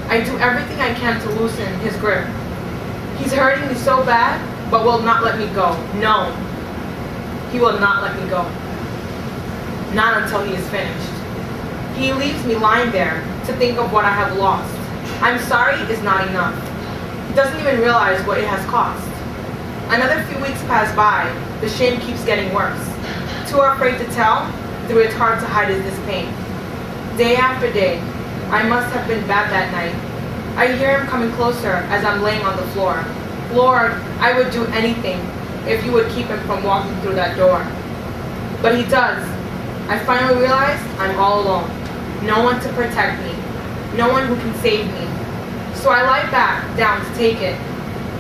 I do everything I can to loosen his grip. He's hurting me so bad, but will not let me go. No, he will not let me go. Not until he is finished. He leaves me lying there to think of what I have lost. I'm sorry is not enough. He doesn't even realize what it has cost. Another few weeks pass by. The shame keeps getting worse. Too afraid to tell, though it's hard to hide this pain. Day after day, I must have been bad that night. I hear him coming closer as I'm laying on the floor. Lord, I would do anything if you would keep him from walking through that door. But he does. I finally realize I'm all alone. No one to protect me. No one who can save me. So I lie back down to take it.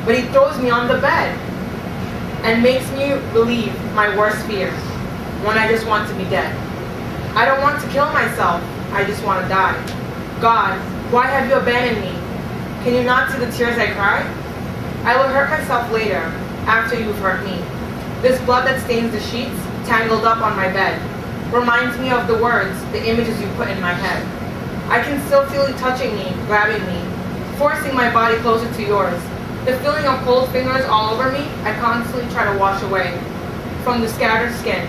But he throws me on the bed and makes me believe my worst fear, when I just want to be dead. I don't want to kill myself. I just want to die. God, why have you abandoned me? Can you not see the tears I cry? I will hurt myself later, after you've hurt me. This blood that stains the sheets, tangled up on my bed, reminds me of the words, the images you put in my head. I can still feel you touching me, grabbing me, forcing my body closer to yours. The feeling of cold fingers all over me, I constantly try to wash away from the scattered skin.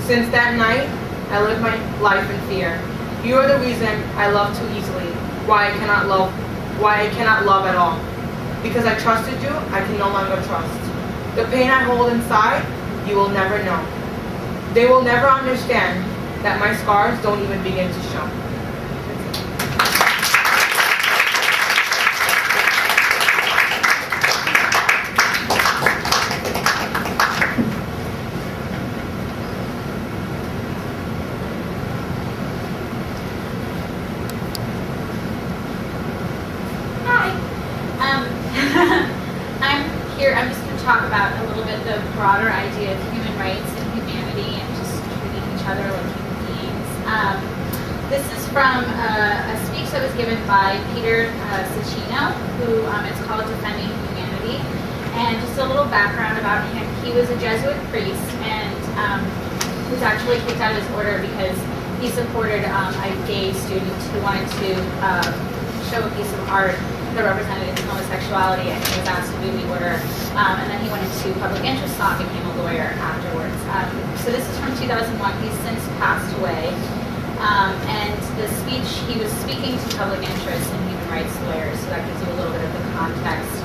Since that night, I live my life in fear. You are the reason I love too easily, why I cannot love at all. Because I trusted you, I can no longer trust. The pain I hold inside, you will never know. They will never understand that my scars don't even begin to show. I'm just going to talk about a little bit the broader idea of human rights and humanity and just treating each other like human beings. This is from a speech that was given by Peter Cicino, who it's called Defending Humanity. And just a little background about him. He was a Jesuit priest and was actually kicked out of his order because he supported a gay student who wanted to show a piece of art that represented his homosexuality, and he was asked to leave the order, and then he went into public interest law and became a lawyer afterwards. So this is from 2001. He's since passed away, and the speech, he was speaking to public interest and human rights lawyers, so that gives you a little bit of the context.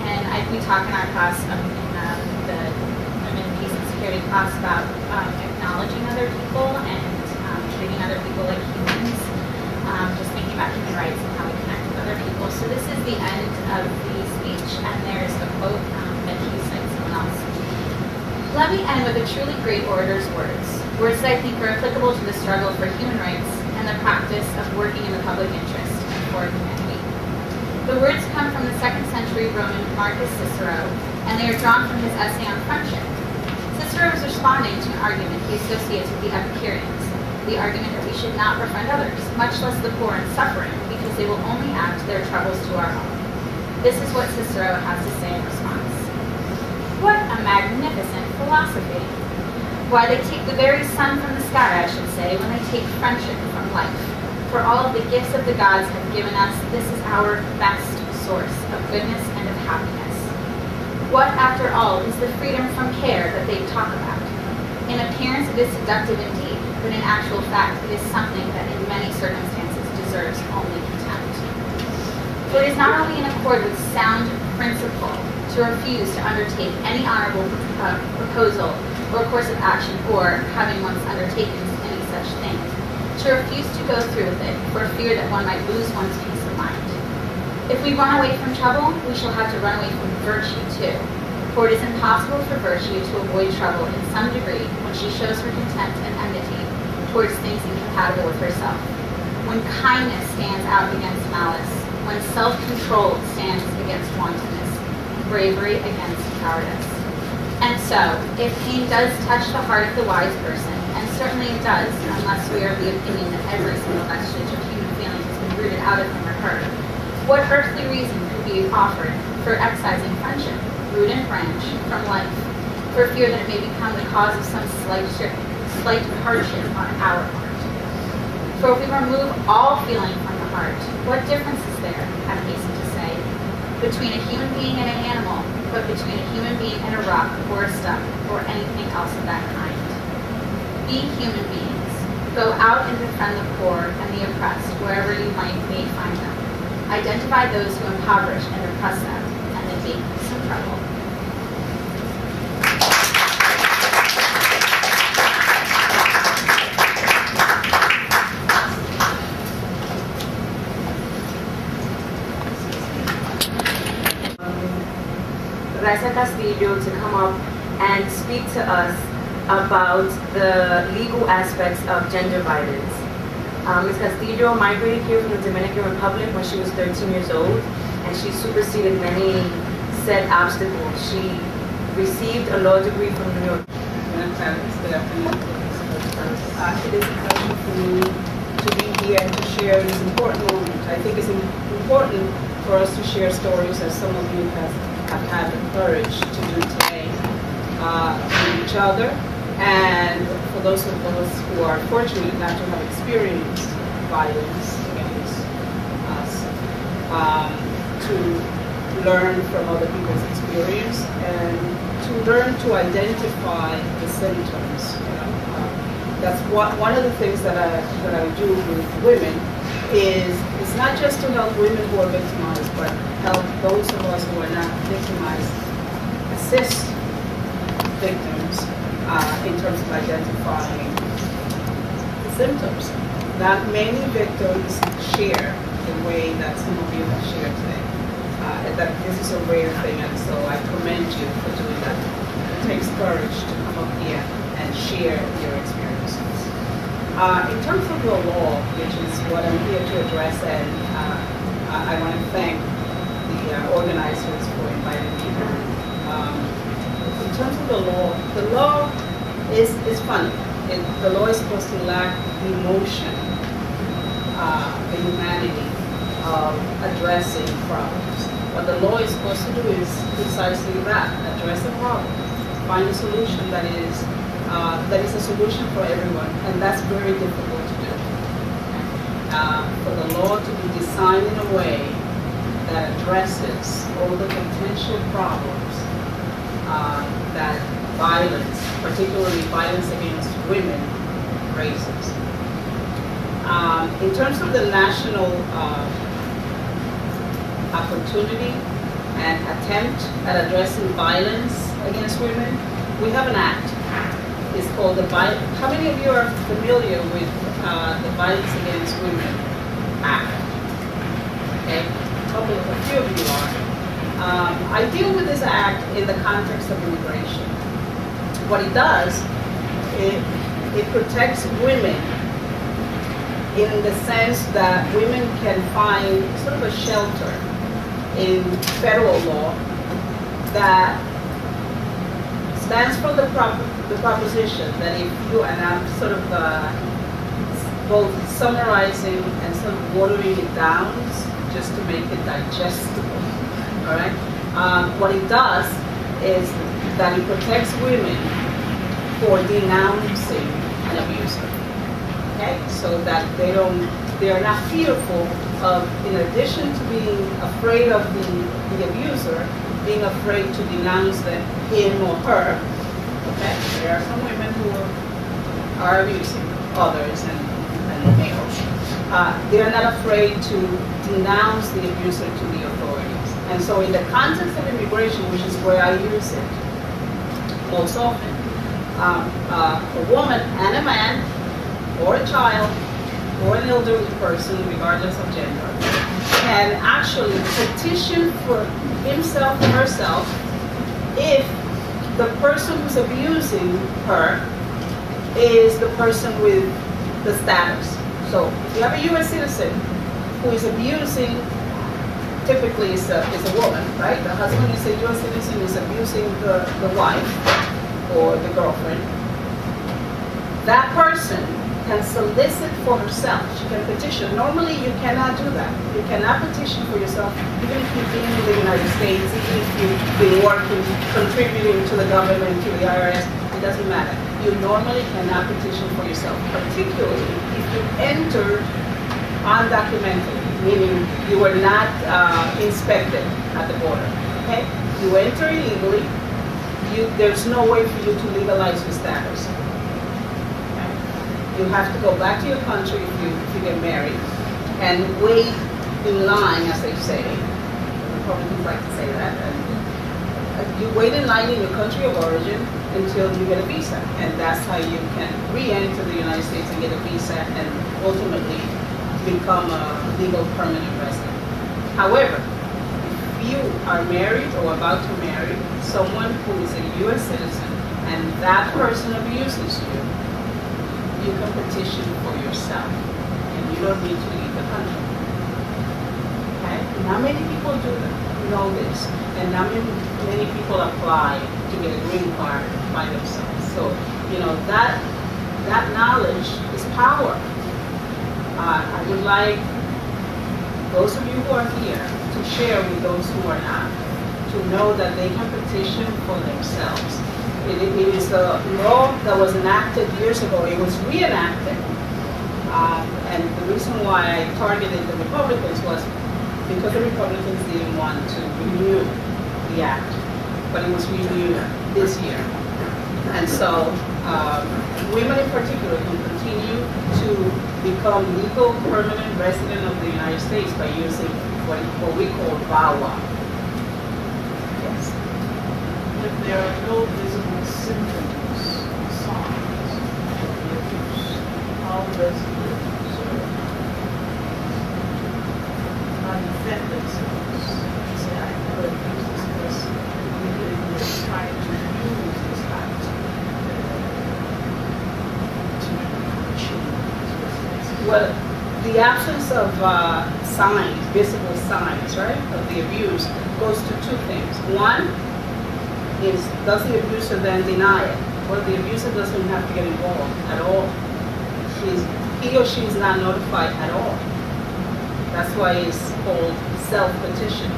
And we talk in our class, in the Women, Peace and Security class, about acknowledging other people and treating other people like humans, just thinking about human rights and how we connect with other people. So this is the end of the speech, and there's a quote that he cites someone else. Let me end with a truly great orator's words that I think are applicable to the struggle for human rights and the practice of working in the public interest and for humanity. The words come from the 2nd century Roman Marcus Cicero, and they are drawn from his essay on friendship. Cicero was responding to an argument he associates with the Epicureans, the argument that we should not befriend others, much less the poor and suffering, because they will only add to their troubles to our own. This is what Cicero has to say in response. What a magnificent philosophy! Why, they take the very sun from the sky, I should say, when they take friendship from life. For all of the gifts of the gods have given us, this is our best source of goodness and of happiness. What, after all, is the freedom from care that they talk about? In appearance, it is seductive indeed, but in actual fact, it is something that in many circumstances deserves only contempt. For it is not only in accord with sound principle to refuse to undertake any honorable proposal or course of action, or, having once undertaken any such thing, to refuse to go through with it for fear that one might lose one's peace of mind. If we run away from trouble, we shall have to run away from virtue too. For it is impossible for virtue to avoid trouble in some degree when she shows her contempt and enmity towards things incompatible with herself. When kindness stands out against malice, when self-control stands against wantonness, bravery against cowardice. And so, if pain does touch the heart of the wise person, And certainly it does, unless we are of the opinion that every single vestige of human feeling has been rooted out of him or her. What earthly reason could be offered for excising friendship, root and branch, from life, for fear that it may become the cause of some slight hardship on our part? For if we remove all feeling from the heart, what difference is there, I hasten to say, between a human being and an animal, but between a human being and a rock, or a stump, or anything else of that kind? Be human beings. Go out and befriend the poor and the oppressed, wherever you may find them. Identify those who impoverish and oppress them, and then make some trouble. Raisa Castillo to come up and speak to us about the legal aspects of gender violence. Ms. Castillo migrated here from the Dominican Republic when she was 13 years old, and she superseded many said obstacles. She received a law degree from New York. Good afternoon. It is a pleasure for me to be here and to share this important moment. I think it's important for us to share stories, as some of you have had the courage to do today, with each other, and for those of us who are fortunate not to have experienced violence against us, to learn from other people's experience and to learn to identify the symptoms. That's one of the things that I do with women is it's not just to help women who are victimized, but help those of us who are not victimized assist victims in terms of identifying the symptoms. Not many victims share the way that some of you have shared today. That this is a rare thing, and so I commend you for doing that. It takes courage to come up here and share your experiences. In terms of the law, which is what I'm here to address, and I want to thank the organizers for inviting me here. In terms of the law is funny. The law is supposed to lack the emotion, the humanity of addressing problems. What the law is supposed to do is precisely that: address the problem, find a solution that is a solution for everyone, and that's very difficult to do. For the law to be designed in a way that addresses all the potential problems that violence, particularly violence against women, raises. In terms of the national opportunity and attempt at addressing violence against women, we have an act. It's called the How many of you are familiar with the Violence Against Women Act? Okay, a few of you are. I deal with this act in the context of immigration. What it does, it protects women in the sense that women can find sort of a shelter in federal law that stands for the proposition that if you, and I'm sort of both summarizing and sort of watering it down just to make it digestible, all right? What it does is that it protects women for denouncing an abuser, okay? So that they are not fearful of, in addition to being afraid of the abuser, being afraid to denounce him or her. Okay, there are some women who are abusing others and males. They are not afraid to denounce the abuser to the authorities. And so in the context of immigration, which is where I use it most often, a woman and a man, or a child, or an elderly person, regardless of gender, can actually petition for himself or herself if the person who's abusing her is the person with the status. So if you have a U.S. citizen who is abusing, typically is a woman, right? The husband is a U.S. citizen, is abusing the wife or the girlfriend. that person can solicit for herself. She can petition. Normally, you cannot do that. You cannot petition for yourself, even if you've been in the United States, even if you've been working, contributing to the government, to the IRS. It doesn't matter. You normally cannot petition for yourself, particularly if you entered undocumented, meaning you were not inspected at the border. Okay? You enter illegally. There's no way for you to legalize your status. You have to go back to your country if you get married and wait in line, as they say. Republicans like to say that. And you wait in line in your country of origin until you get a visa. And that's how you can re-enter the United States and get a visa and ultimately become a legal permanent resident. However, if you are married or about to marry someone who is a U.S. citizen and that person abuses you, you can petition for yourself, and you don't need to leave the country. Okay? Not many people know this, and not many people apply to get a green card by themselves. So, that knowledge is power. I would like those of you who are here to share with those who are not, to know that they can petition for themselves. It is a law that was enacted years ago. It was reenacted. And the reason why I targeted the Republicans was because the Republicans didn't want to renew the act. But it was renewed this year. And so women in particular can continue to become legal permanent resident of the United States by using what we call VAWA. Yes. If there are no visible symptoms or signs of the abuse, how does the abuser not defend themselves and say, I never abused this person, immediately they're trying to use this act to achieve? Well, the absence of signs, visible signs, right, of the abuse goes to two things. One, does the abuser then deny it? Well, the abuser doesn't have to get involved at all. He or she is not notified at all. That's why it's called self-petition.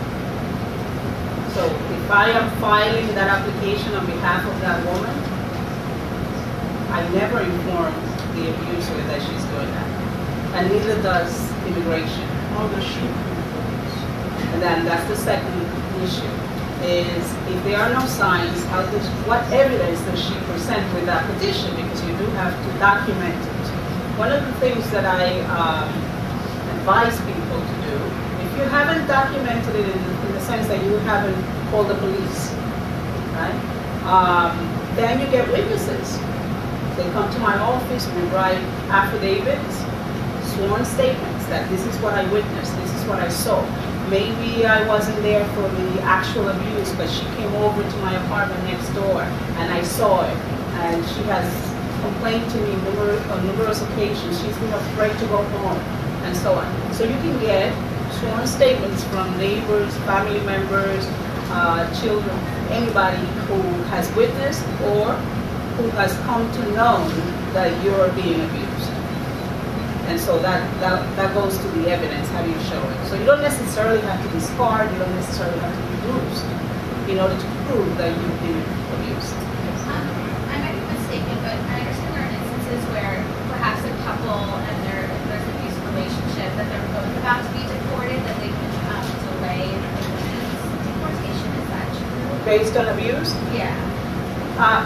So if I am filing that application on behalf of that woman, I never inform the abuser that she's doing that. And neither does immigration. How does she? And then that's the second issue. Is if there are no signs, what evidence does she present with that petition? Because you do have to document it. One of the things that I advise people to do, if you haven't documented it in the sense that you haven't called the police, right? Then you get witnesses. They come to my office, we write affidavits, sworn statements that this is what I witnessed, this is what I saw. Maybe I wasn't there for the actual abuse, but she came over to my apartment next door and I saw it. And she has complained to me on numerous occasions. She's been afraid to go home and so on. So you can get sworn statements from neighbors, family members, children, anybody who has witnessed or who has come to know that you're being abused. And so that goes to the evidence. How do you show it? So you don't necessarily have to be scarred. You don't necessarily have to be bruised in order to prove that you've been abused. I might be mistaken, but I understand there are instances where perhaps a couple and there's an abusive relationship that they're both about to be deported, that they can delay the deportation. Is that true? Based on abuse? Yeah.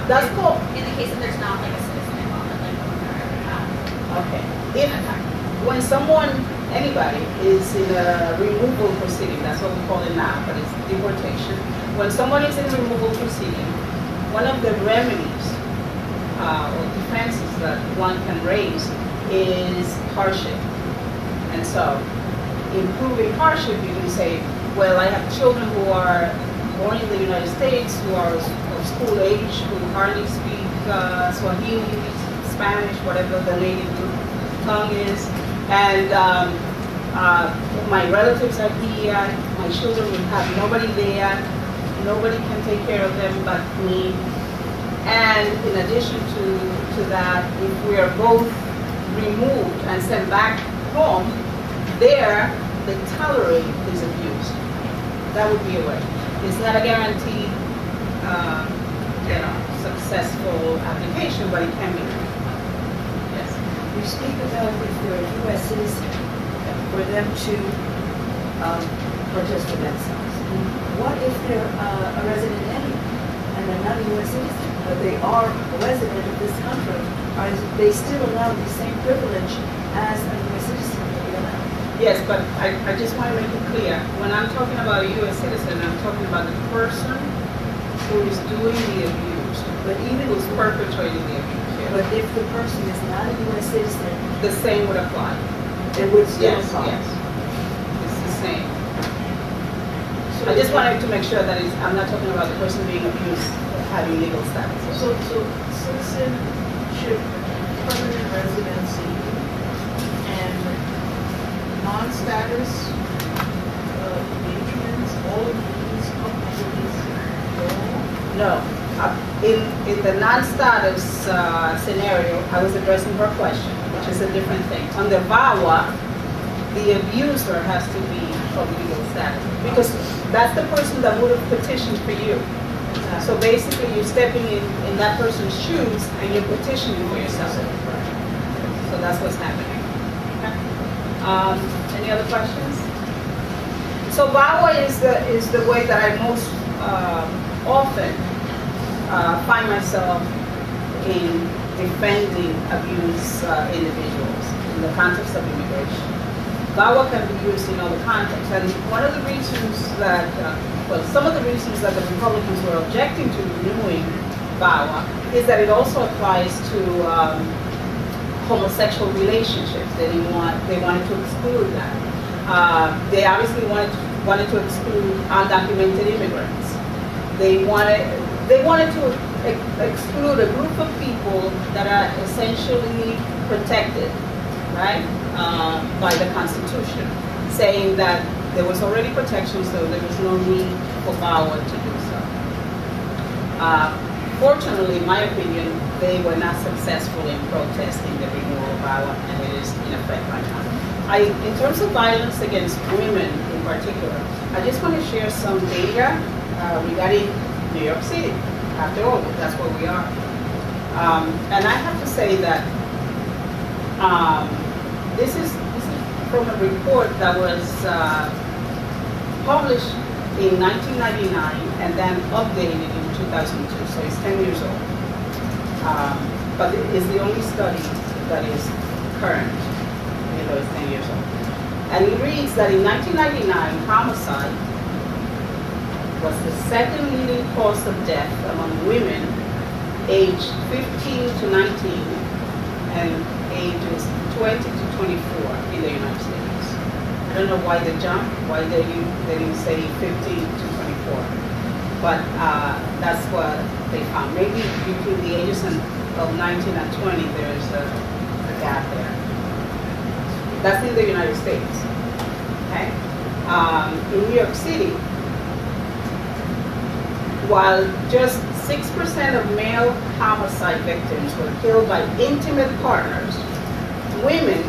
That's cool. In the case that there's not like a citizen involvement, like okay. When someone, anybody, is in a removal proceeding, that's what we call it now, but it's deportation. When someone is in a removal proceeding, one of the remedies or defenses that one can raise is hardship. And so, in proving hardship, you can say, well, I have children who are born in the United States, who are of school age, who hardly speak Swahili, Spanish, whatever the native tongue is, and my relatives are here, my children will have nobody there, nobody can take care of them but me. And in addition to that, if we are both removed and sent back home, there they tolerate his abuse. That would be a way. It's not a guaranteed, successful application, but it can be. Yes. You speak about if they're a U.S. citizen, for them to protest for themselves. What if they're a resident anyway, and they're not a U.S. citizen, but they are a resident of this country? Are they still allowed the same privilege as a U.S. citizen would be allowed? Yes, but I just want to make it clear. When I'm talking about a U.S. citizen, I'm talking about the person who is doing the abuse, but even who's perpetrating the abuse. Yeah. But if the person is not a U.S. citizen, the same would apply. It would still apply. Yes. It's the same. So I just wanted to make sure that I'm not talking about the person being abused having legal status. So citizenship, permanent residency, and non-status engagements, all of these No. In the non-status scenario, I was addressing her question, which is a different thing. On the VAWA, the abuser has to be of legal status, because that's the person that would have petitioned for you. So basically, you're stepping in that person's shoes and you're petitioning for yourself. So that's what's happening. Okay. Any other questions? So VAWA is the way that I most often find myself in defending abused individuals in the context of immigration. VAWA can be used in other contexts, and one of the reasons that, some of the reasons that the Republicans were objecting to renewing VAWA is that it also applies to homosexual relationships. They wanted to exclude that. They obviously wanted to exclude undocumented immigrants. They wanted to exclude a group of people that are essentially protected, right, by the Constitution, saying that there was already protection, so there was no need for VAWA to do so. Fortunately, in my opinion, they were not successful in protesting the renewal of VAWA, and it is in effect right now. In terms of violence against women in particular, I just want to share some data regarding New York City. After all, that's where we are. And I have to say that this is from a report that was published in 1999 and then updated in 2002, so it's 10 years old. But it is the only study that is current, even though it's 10 years old. And it reads that in 1999, homicide was the second leading cause of death among women aged 15 to 19 and ages 20 to 24 in the United States. I don't know why the jump, why they didn't say 15 to 24, but that's what they found. Maybe between the ages of 19 and 20, there's a gap there. That's in the United States. Okay? In New York City, while just 6% of male homicide victims were killed by intimate partners, women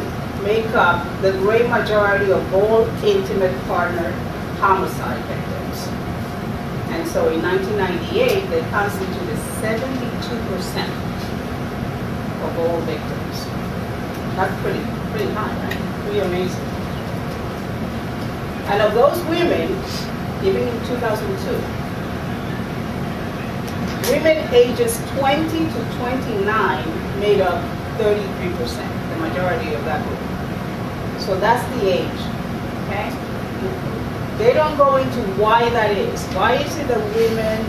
make up the great majority of all intimate partner homicide victims. And so in 1998, they constituted 72% of all victims. That's pretty high, right? Pretty amazing. And of those women, even in 2002, women ages 20 to 29 made up 33%, the majority of that group. So that's the age, okay? They don't go into why that is. Why is it that women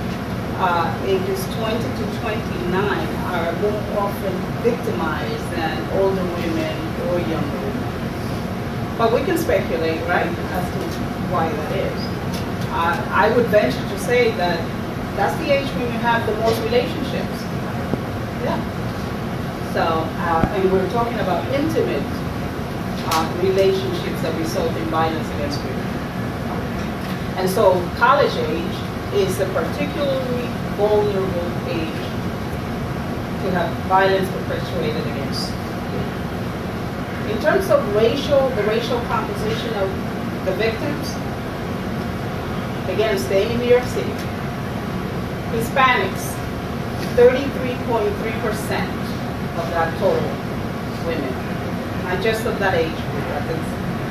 ages 20 to 29 are more often victimized than older women or younger women? But we can speculate, right, as to why that is. I would venture to say that that's the age when you have the most relationships. Yeah. So, and we're talking about intimate relationships that result in violence against women. And so college age is a particularly vulnerable age to have violence perpetuated against women. In terms of the racial composition of the victims, again, staying in New York City, Hispanics, 33.3% of that total women, not just of that age group, but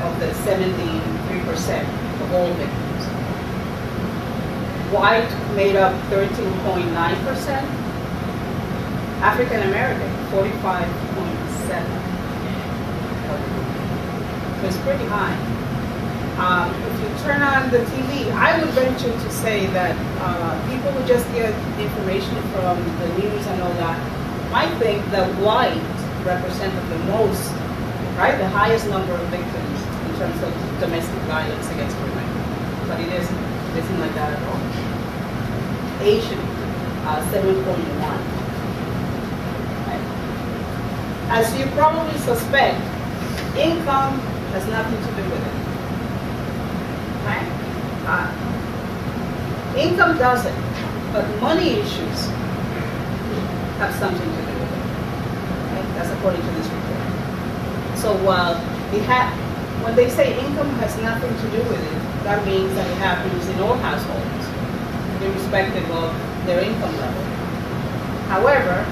of the 73% of all victims. White made up 13.9%, African American 45.7%. So it's pretty high. If you turn on the TV, I would venture to say that people who just get information from the news and all that might think that white represented the most, right, the highest number of victims in terms of domestic violence against women. But it isn't like that at all. Asian, 7.1. As you probably suspect, income has nothing to do with it. Right? Income doesn't, but money issues have something to do with it. Right? That's according to this report. So when they say income has nothing to do with it, that means that it happens in all households, irrespective of their income level. However,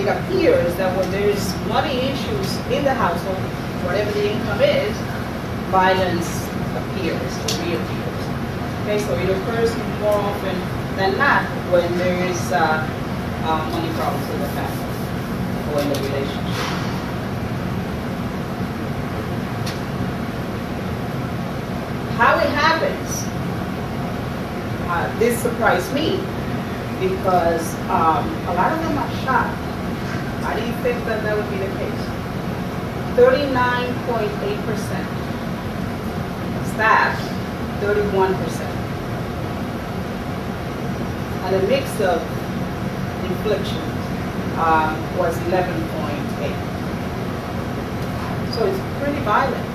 it appears that when there is money issues in the household, whatever the income is, violence appears or reappears. Okay, so it occurs more often than not when there is money problems in the family or in the relationship. How it happens, this surprised me because a lot of them are shocked. I didn't think that that would be the case. 39.8%. Staff, 31%. And a mix of inflictions was 11.8. So it's pretty violent.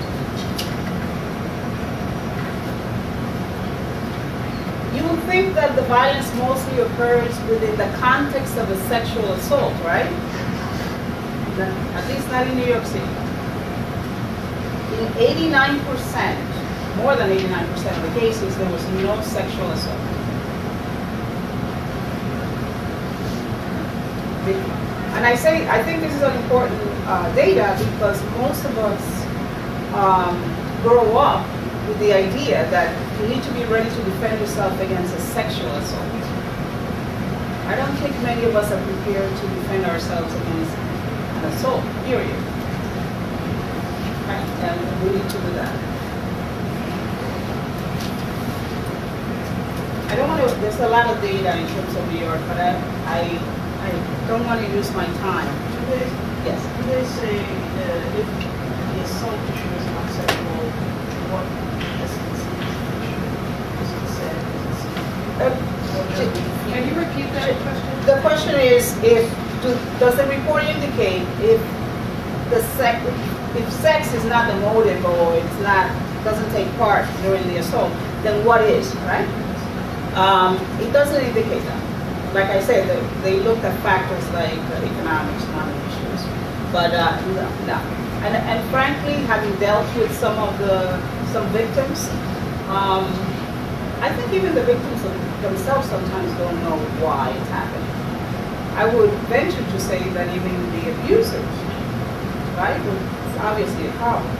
You would think that the violence mostly occurs within the context of a sexual assault, right? At least not in New York City. In 89%, more than 89% of the cases, there was no sexual assault. And I think this is an important data because most of us grow up with the idea that you need to be ready to defend yourself against a sexual assault. I don't think many of us are prepared to defend ourselves against an assault, period. Right? And we need to do that. I don't want to, there's a lot of data in terms of New York, but I don't want to use my time. Yes? Do they say if the assault issue is not sexual, what is it said? Can you repeat that question? The question is, does the report indicate if sex is not the motive or doesn't take part during the assault, then what is, right? It doesn't indicate that. Like I said, they looked at factors like economics, money issues, but no. And frankly, having dealt with some victims, I think even the victims themselves sometimes don't know why it's happening. I would venture to say that even the abusers, right, it's obviously a problem.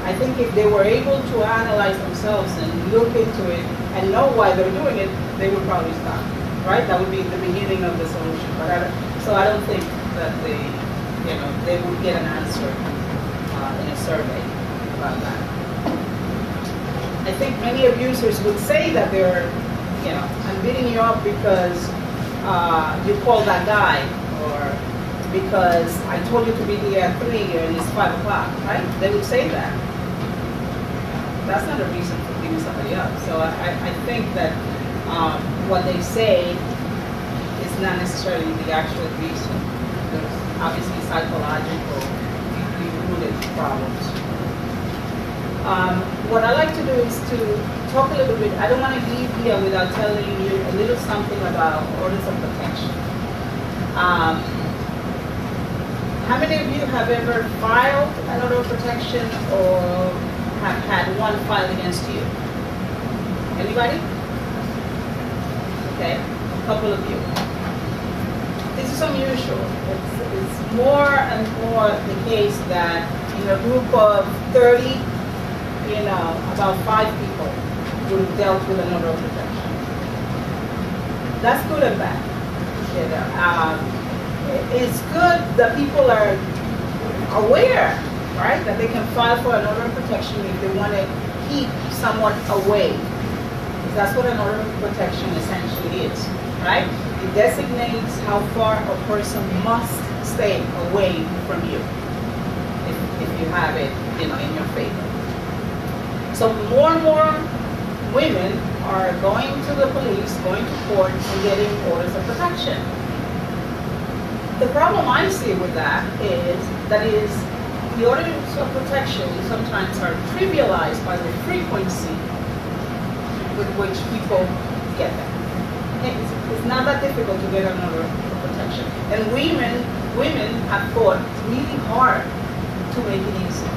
I think if they were able to analyze themselves and look into it and know why they're doing it, they would probably stop, right? That would be the beginning of the solution. But so I don't think that they would get an answer in a survey about that. I think many abusers would say that they're, I'm beating you up because you called that guy, or because I told you to be here at 3 and it's 5 o'clock, right? They would say that. That's not a reason for beating somebody up. So I think that what they say is not necessarily the actual reason. There's obviously psychological, deeply rooted problems. What I like to do is to talk a little bit. I don't want to leave here without telling you a little something about orders of protection. How many of you have ever filed an order of protection or have had one filed against you? Anybody? Okay, a couple of you. This is unusual. It's more and more the case that in a group of 30, about 5 people would have dealt with an order of protection. That's good and bad. It's good that people are aware, right, that they can file for an order of protection if they want to keep someone away. That's what an order of protection essentially is, right? It designates how far a person must stay away from you if you have it, in your favor. So more and more women are going to the police, going to court, and getting orders of protection. The problem I see with that is the orders of protection sometimes are trivialized by the frequency with which people get them. It's not that difficult to get an order of protection. And women have fought really hard to make it easy.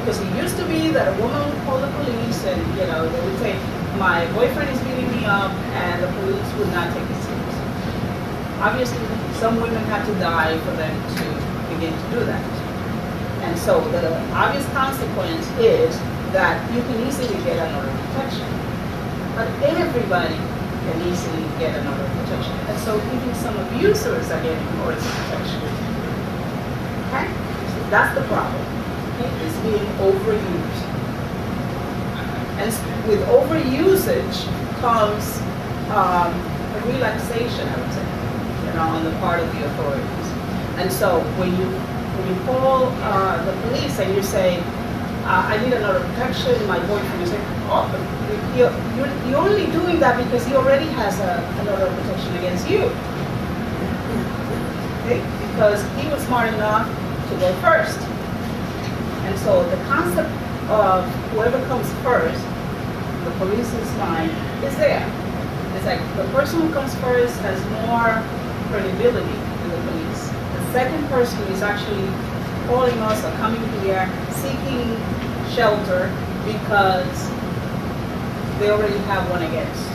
Because it used to be that a woman would call the police and, they would say, my boyfriend is beating me up, and the police would not take it seriously. Obviously, some women had to die for them to begin to do that. And so the obvious consequence is that you can easily get an order of protection. But everybody can easily get an order of protection. And so even some abusers are getting orders of protection. Okay? So that's the problem. Okay? It's being overused. And with overusage comes a relaxation, I would say, on the part of the authorities. And so when you call the police and you say, I need an order of protection, my boyfriend is saying, oh, you're only doing that because he already has an order of protection against you. Okay? Because he was smart enough to go first. And so the concept of whoever comes first, the police's mind, is there. It's like the person who comes first has more credibility to the police. The second person is actually calling us or coming here seeking shelter because they already have one against.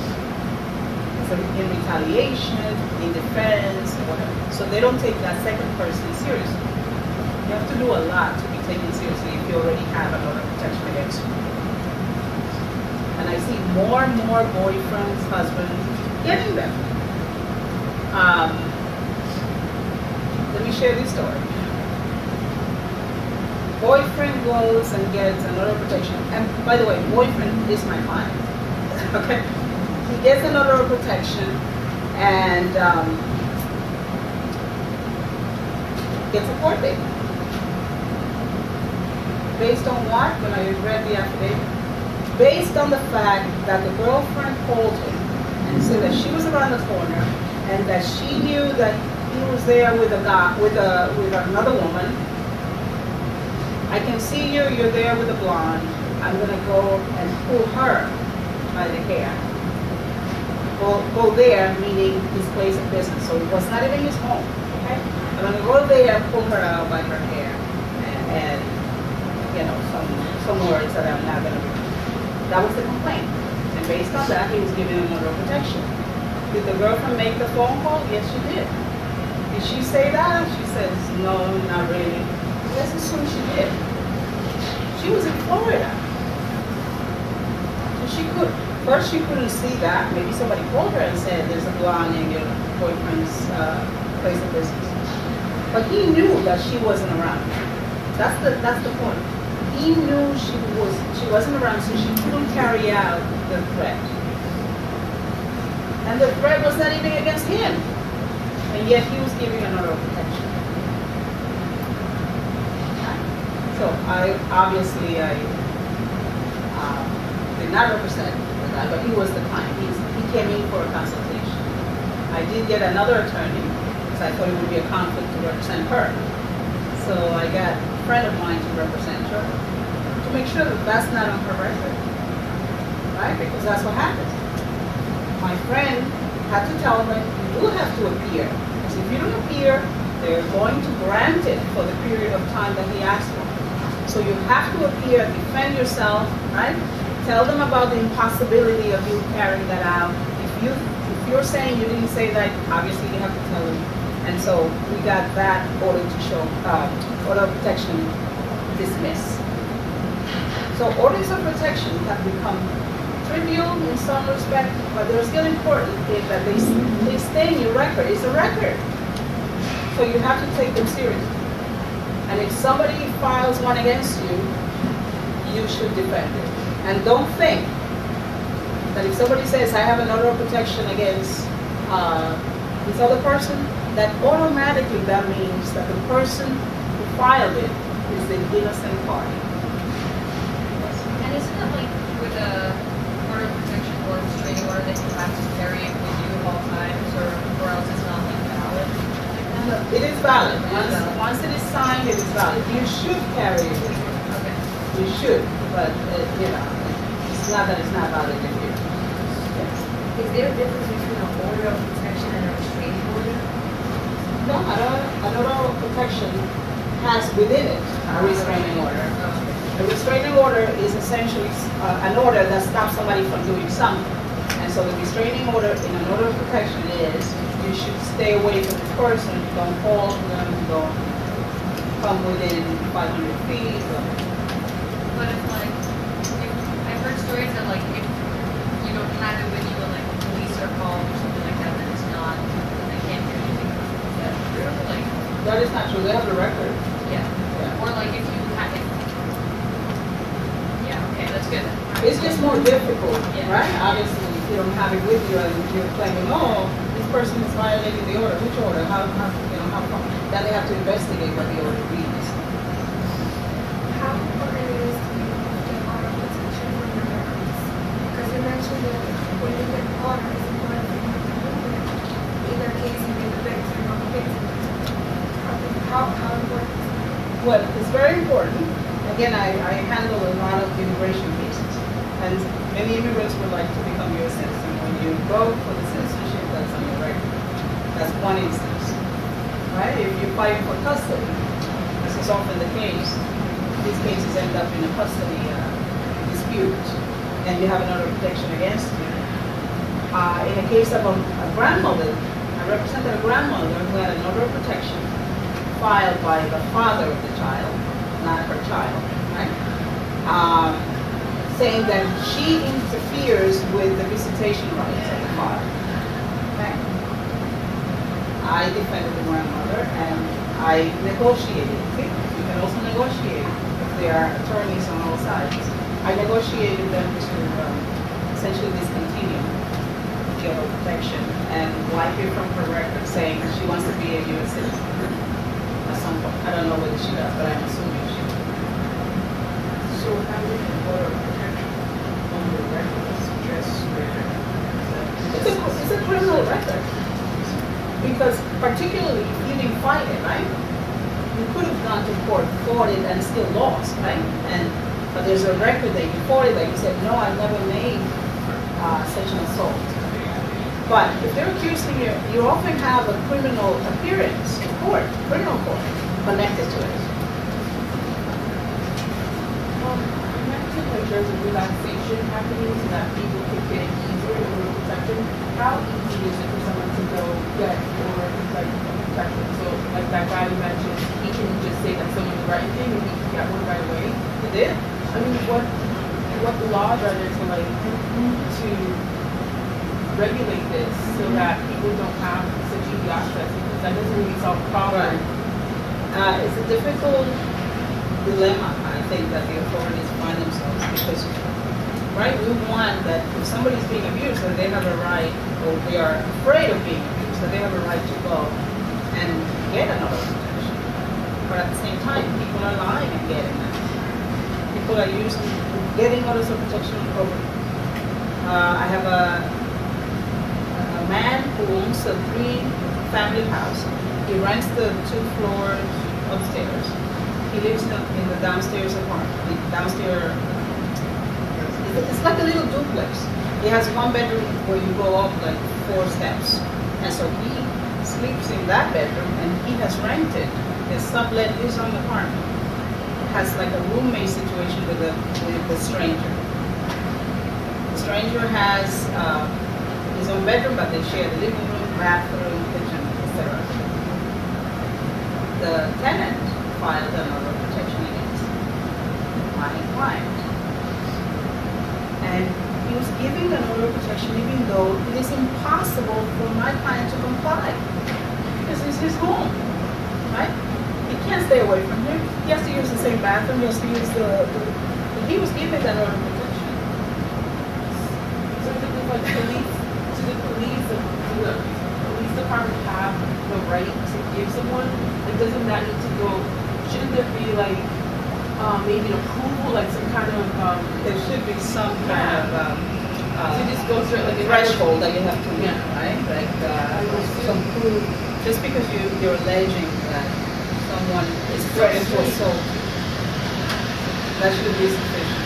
So in retaliation, in defense, or whatever. So they don't take that second person seriously. You have to do a lot to be taken seriously if you already have an order of protection against you. And I see more and more boyfriends, husbands getting them. Let me share this story. Boyfriend goes and gets an order of protection. And by the way, boyfriend is my client. Okay? He gets an order of protection and gets a court date. Based on what? When I read the affidavit? Based on the fact that the girlfriend called him and said that she was around the corner and that she knew that he was there with a guy, with another woman. I can see you, you're there with a blonde. I'm gonna go and pull her by the hair. Go there, meaning his place of business. So it was not even his home, okay? I'm gonna go there and pull her out by her hair. And some words that I'm not gonna repeat. That was the complaint. And based on that, he was given an order of protection. Did the girlfriend make the phone call? Yes, she did. Did she say that? She says, no, not really. Let's assume she did. She was in Florida. So first she couldn't see that. Maybe somebody called her and said, there's a blonde in your boyfriend's place of business. But he knew that she wasn't around. That's the point. He knew she wasn't around, so she couldn't carry out the threat. And the threat was not even against him. And yet he was giving an order of protection. So I did not represent the guy, but he was the client. He came in for a consultation. I did get another attorney because I thought it would be a conflict to represent her. So I got a friend of mine to represent her to make sure that that's not on her record, right? Because that's what happened. My friend had to tell her, you do have to appear as Because if you don't appear, they're going to grant it for the period of time that he asked for. So you have to appear, defend yourself, right? Tell them about the impossibility of you carrying that out. If you're saying you didn't say that, obviously you have to tell them. And so we got that order to show, order of protection dismissed. So orders of protection have become trivial in some respect, but they're still important in that they stay in your record. It's a record. So you have to take them seriously. And if somebody files one against you, you should defend it. And don't think that if somebody says, I have an order of protection against this other person, that automatically that means that the person who filed it is the innocent party. And isn't it like with a order of protection or restraining order that you have to carry it with you at all times, or else it's not like valid? It is valid. Once it is signed, it is valid. You should carry it with you. Okay. You should, but it's not that it's not valid if you. Yes. Is there a difference between an order of protection and a restraining order? No, an order of protection has within it a restraining order. A restraining order is essentially an order that stops somebody from doing something. And so the restraining order in an order of protection is you should stay away from this person, don't call them, don't come within 500 feet. But if like, I've heard stories that like if you don't have it with you when like the police are called or something like that, then it's not, they can't do anything. Is that true? Like, that is not true. They have the record. Yeah. Or like if you have it. Yeah, okay, that's good. It's just more difficult, Yeah. right? Obviously, if you don't have it with you and you're claiming, oh, this person is violating the order. Which order? How far? Then they have to investigate what the order reads. How important it is to get order of protection from your parents? Because you mentioned that when you get order, it's important for you to do it. Either case you be the victim or the victim. How important is that? Well, it's very important. Again, I handle a lot of immigration cases. And many immigrants would like to become U.S. citizens. When you go for the citizenship, that's on your record. That's one instance. Right? If you're fighting for custody, this is often the case. These cases end up in a custody dispute, and you have an order of protection against you. In the case of a grandmother, I represented a grandmother who had an order of protection filed by the father of the child, not her child, right? Saying that she interferes with the visitation rights of the father. Okay? I defended the grandmother and I negotiated. See? You can also negotiate if there are attorneys on all sides. I negotiated them to essentially discontinue the order of protection and wipe it from her record, saying she wants to be a U.S. citizen at some point. I don't know whether she does, but I'm assuming she does. So how do you order of protection on the record suggest It's a criminal record. Because particularly if you didn't fight it, right? You could have gone to court, fought it, and still lost, right? But there's a record that you fought it, that you said, no, I never made such an assault. But if they're accusing you, you often have a criminal appearance in court, criminal court, connected to it. You mentioned like there's a relaxation happening so that people can get easier in order protection. How easy is it for someone to go get or like protection? So like that guy you mentioned, he can just say that someone's writing and he can get one right away. He did? I mean, what laws are there to like to regulate this so that people don't have such easy access? Because that doesn't really solve the problem. Right. It's a difficult dilemma, I think, that the authorities find themselves because, right, we want that if somebody's being abused, that they have a right, or they are afraid of being abused, that they have a right to go and get an order of protection. But at the same time, people are lying and getting that. People are getting orders of protection appropriately. I have a man who owns a 3-family house. He rents the 2 floors upstairs. He lives in the downstairs apartment. The downstairs, it's like a little duplex. It has 1 bedroom where you go up like 4 steps. And so he sleeps in that bedroom and he has rented his sublet his own apartment. Has like a roommate situation with the stranger. The stranger has his own bedroom, but they share the living room, bathroom, kitchen, etc. The tenant filed an order of protection against my client. And he was giving an order of protection even though it is impossible for my client to comply because it's his home, right? He can't stay away from him. He has to use the same bathroom. He has to use he was given that order of protection. So is it like the police department have the right to give someone? Like, doesn't that need to go? Shouldn't there be like maybe an approval, like some kind of? There should be some kind of to just go through like a threshold that you have to meet, right? Like some proof. Just because you're alleging that someone is threatened to assault, that should be sufficient.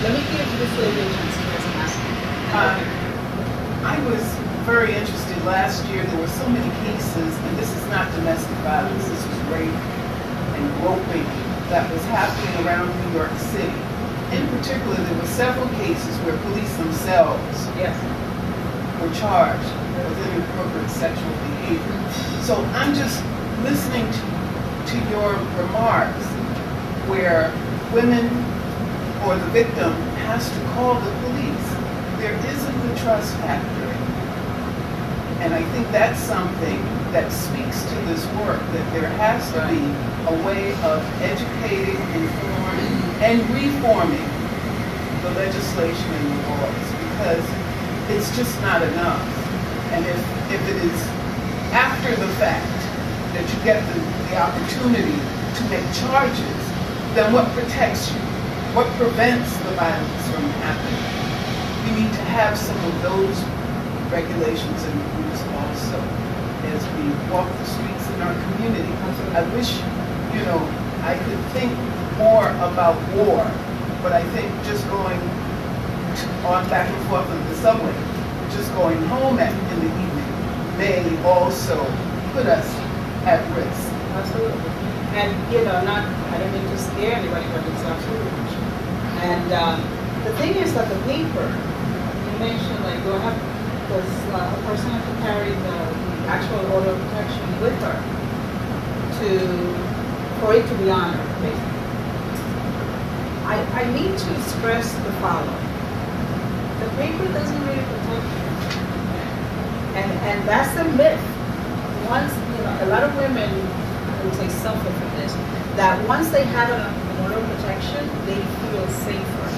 Let me give this lady a chance to ask an answer. I was very interested last year. There were so many cases, and this is not domestic violence, this was rape and groping that was happening around New York City. In particular, there were several cases where police themselves were charged with inappropriate sexual behavior. So I'm just listening to your remarks where women or the victim has to call the police. There isn't the trust factor. And I think that's something that speaks to this work, that there has to be a way of educating, informing, and reforming the legislation and the laws, because it's just not enough. And if it is after the fact that you get the opportunity to make charges, then what protects you? What prevents the violence from happening? We need to have some of those regulations and rules also as we walk the streets in our community. I wish, I could think more about war, but I think just going on back and forth on the subway, just going home in the evening may also put us at risk. Absolutely. And, I don't mean to scare anybody, but it's absolutely true. And the thing is that the paper, you mentioned, like, do I have, does a person have to carry the actual order of protection with her for it to be honored, basically? I need to stress the following. The paper doesn't really protect you. And that's a myth. Once, a lot of women, I would say, suffer from this, that once they have an order of protection, they feel safer.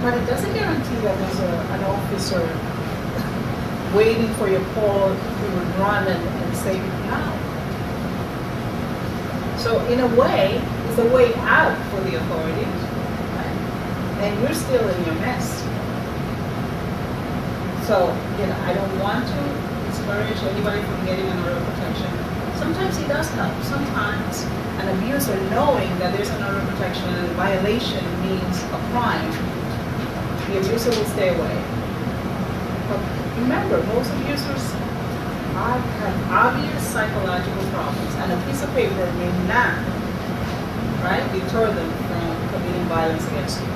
But it doesn't guarantee that there's an officer waiting for your call who would run and save you now. So in a way, it's a way out for the authorities, right? And you're still in your mess. So, I don't want to discourage anybody from getting an order of protection. Sometimes it does help. Sometimes an abuser, knowing that there's an order of protection and a violation means a crime, the abuser will stay away. But remember, most abusers have obvious psychological problems, and a piece of paper may not, deter them from committing violence against you.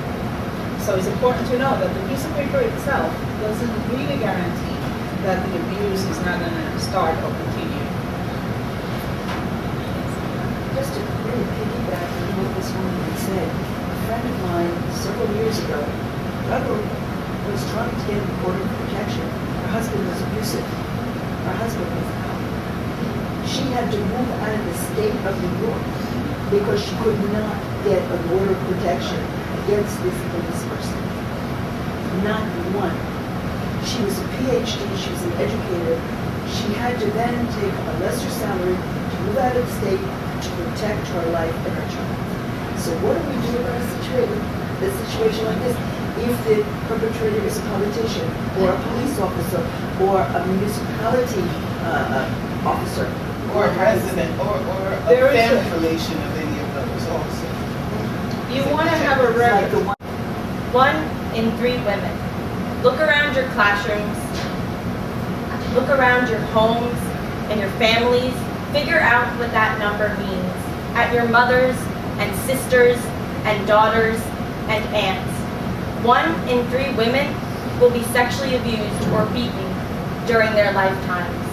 So it's important to know that the piece of paper itself doesn't really guarantee that the abuse is not going to start or continue. Just to really piggyback on what this woman had said, a friend of mine several years ago, Rebel was trying to get an order of protection. Her husband was abusive. Her husband was out. She had to move out of the state of New York because she could not get an order of protection against this police person. Not one. She was a PhD, she was an educator. She had to then take a lesser salary to move out of the state to protect her life and her child. So what do we do about a situation like this? If the perpetrator is a politician, or a police officer, or a municipality officer, or a resident, or a family relation of any of those also. You want to have a record. 1 in 3 women. Look around your classrooms. Look around your homes and your families. Figure out what that number means at your mothers and sisters and daughters and aunts. 1 in 3 women will be sexually abused or beaten during their lifetimes.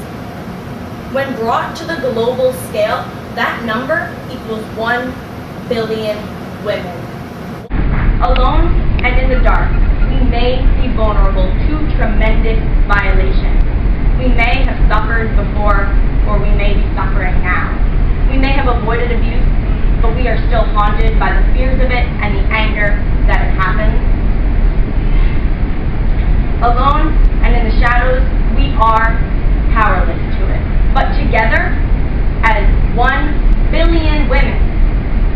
When brought to the global scale, that number equals 1 billion women. Alone and in the dark, we may be vulnerable to tremendous violations. We may have suffered before, or we may be suffering now. We may have avoided abuse, but we are still haunted by the fears of it and the anger that it happens. Alone and in the shadows, we are powerless to it. But together, as 1 billion women,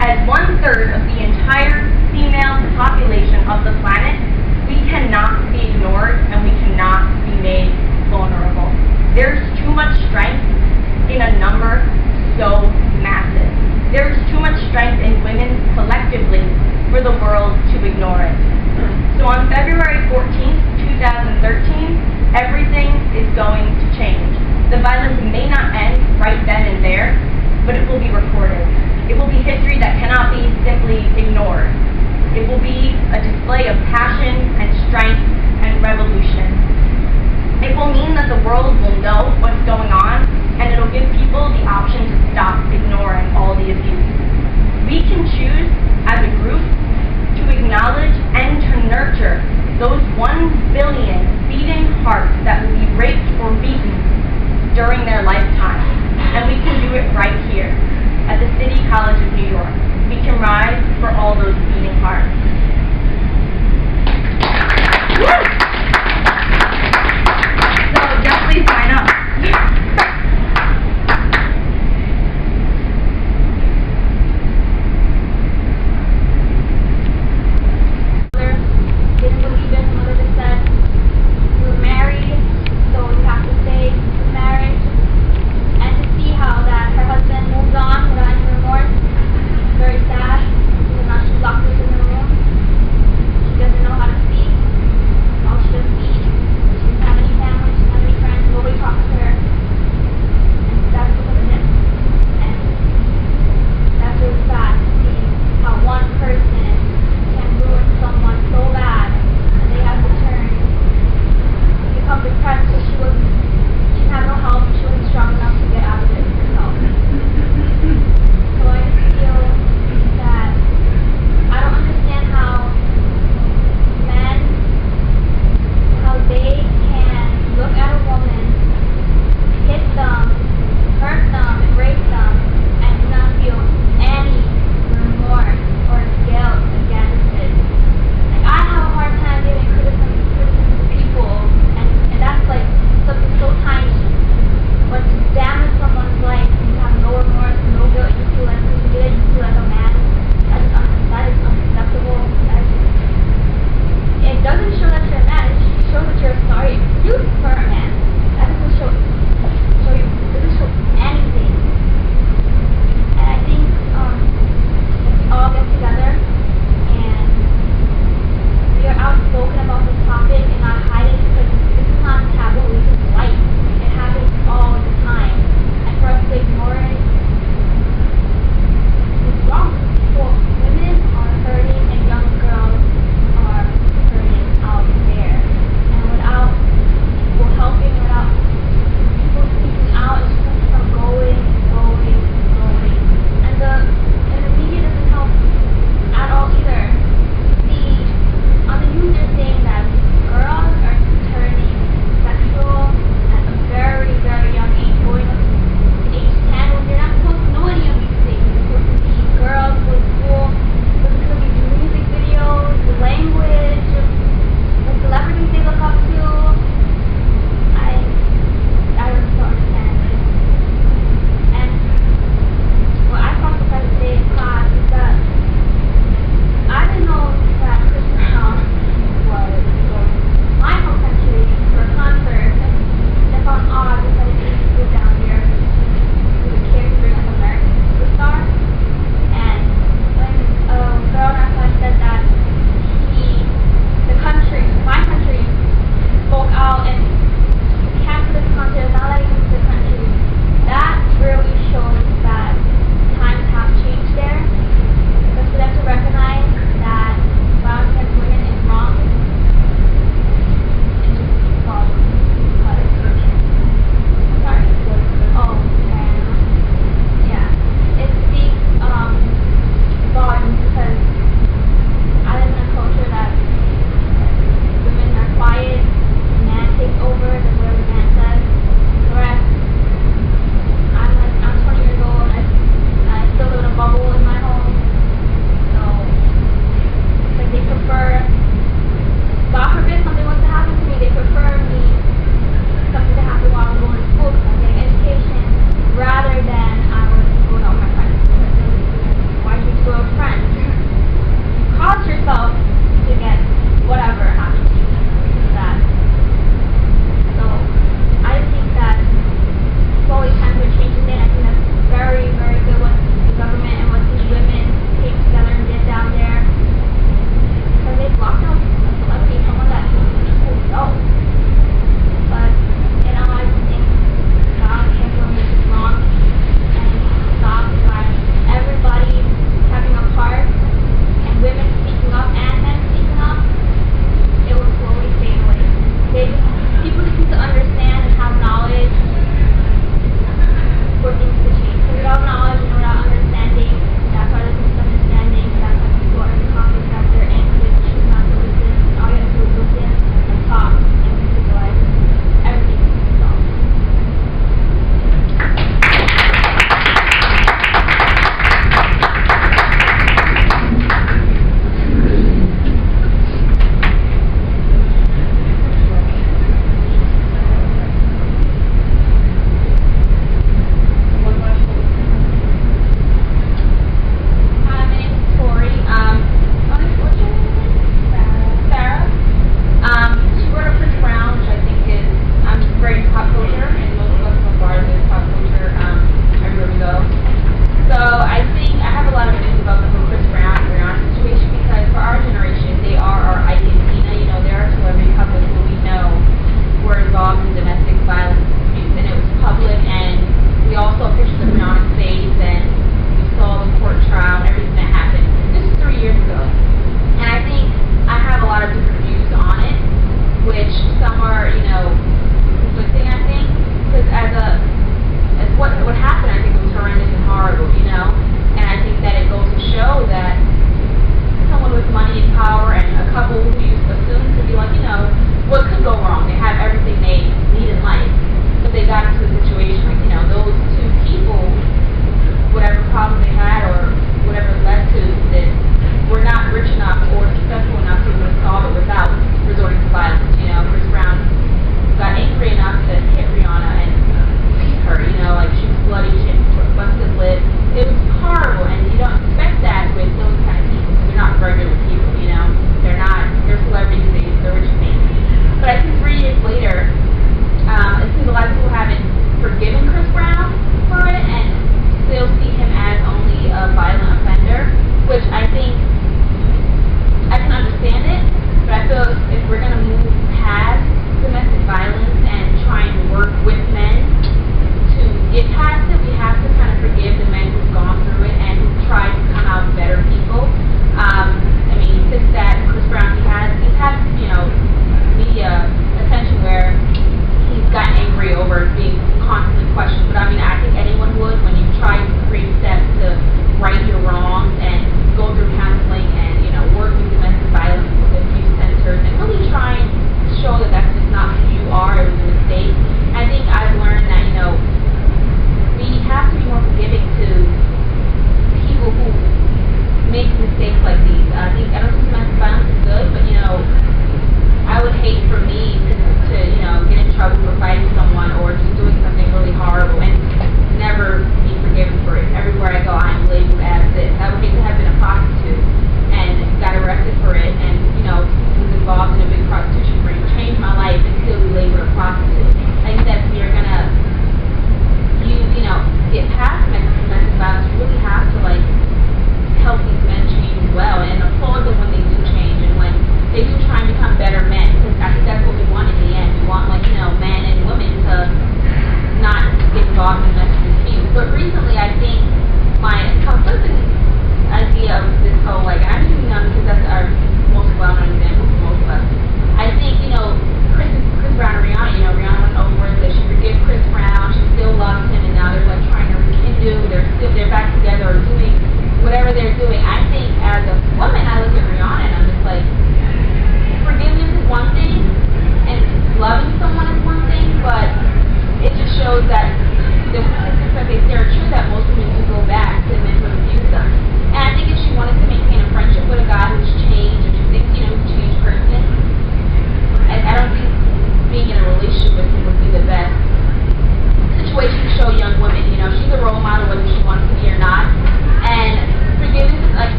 as 1/3 of the entire female population of the planet, we cannot be ignored and we cannot be made vulnerable. There's too much strength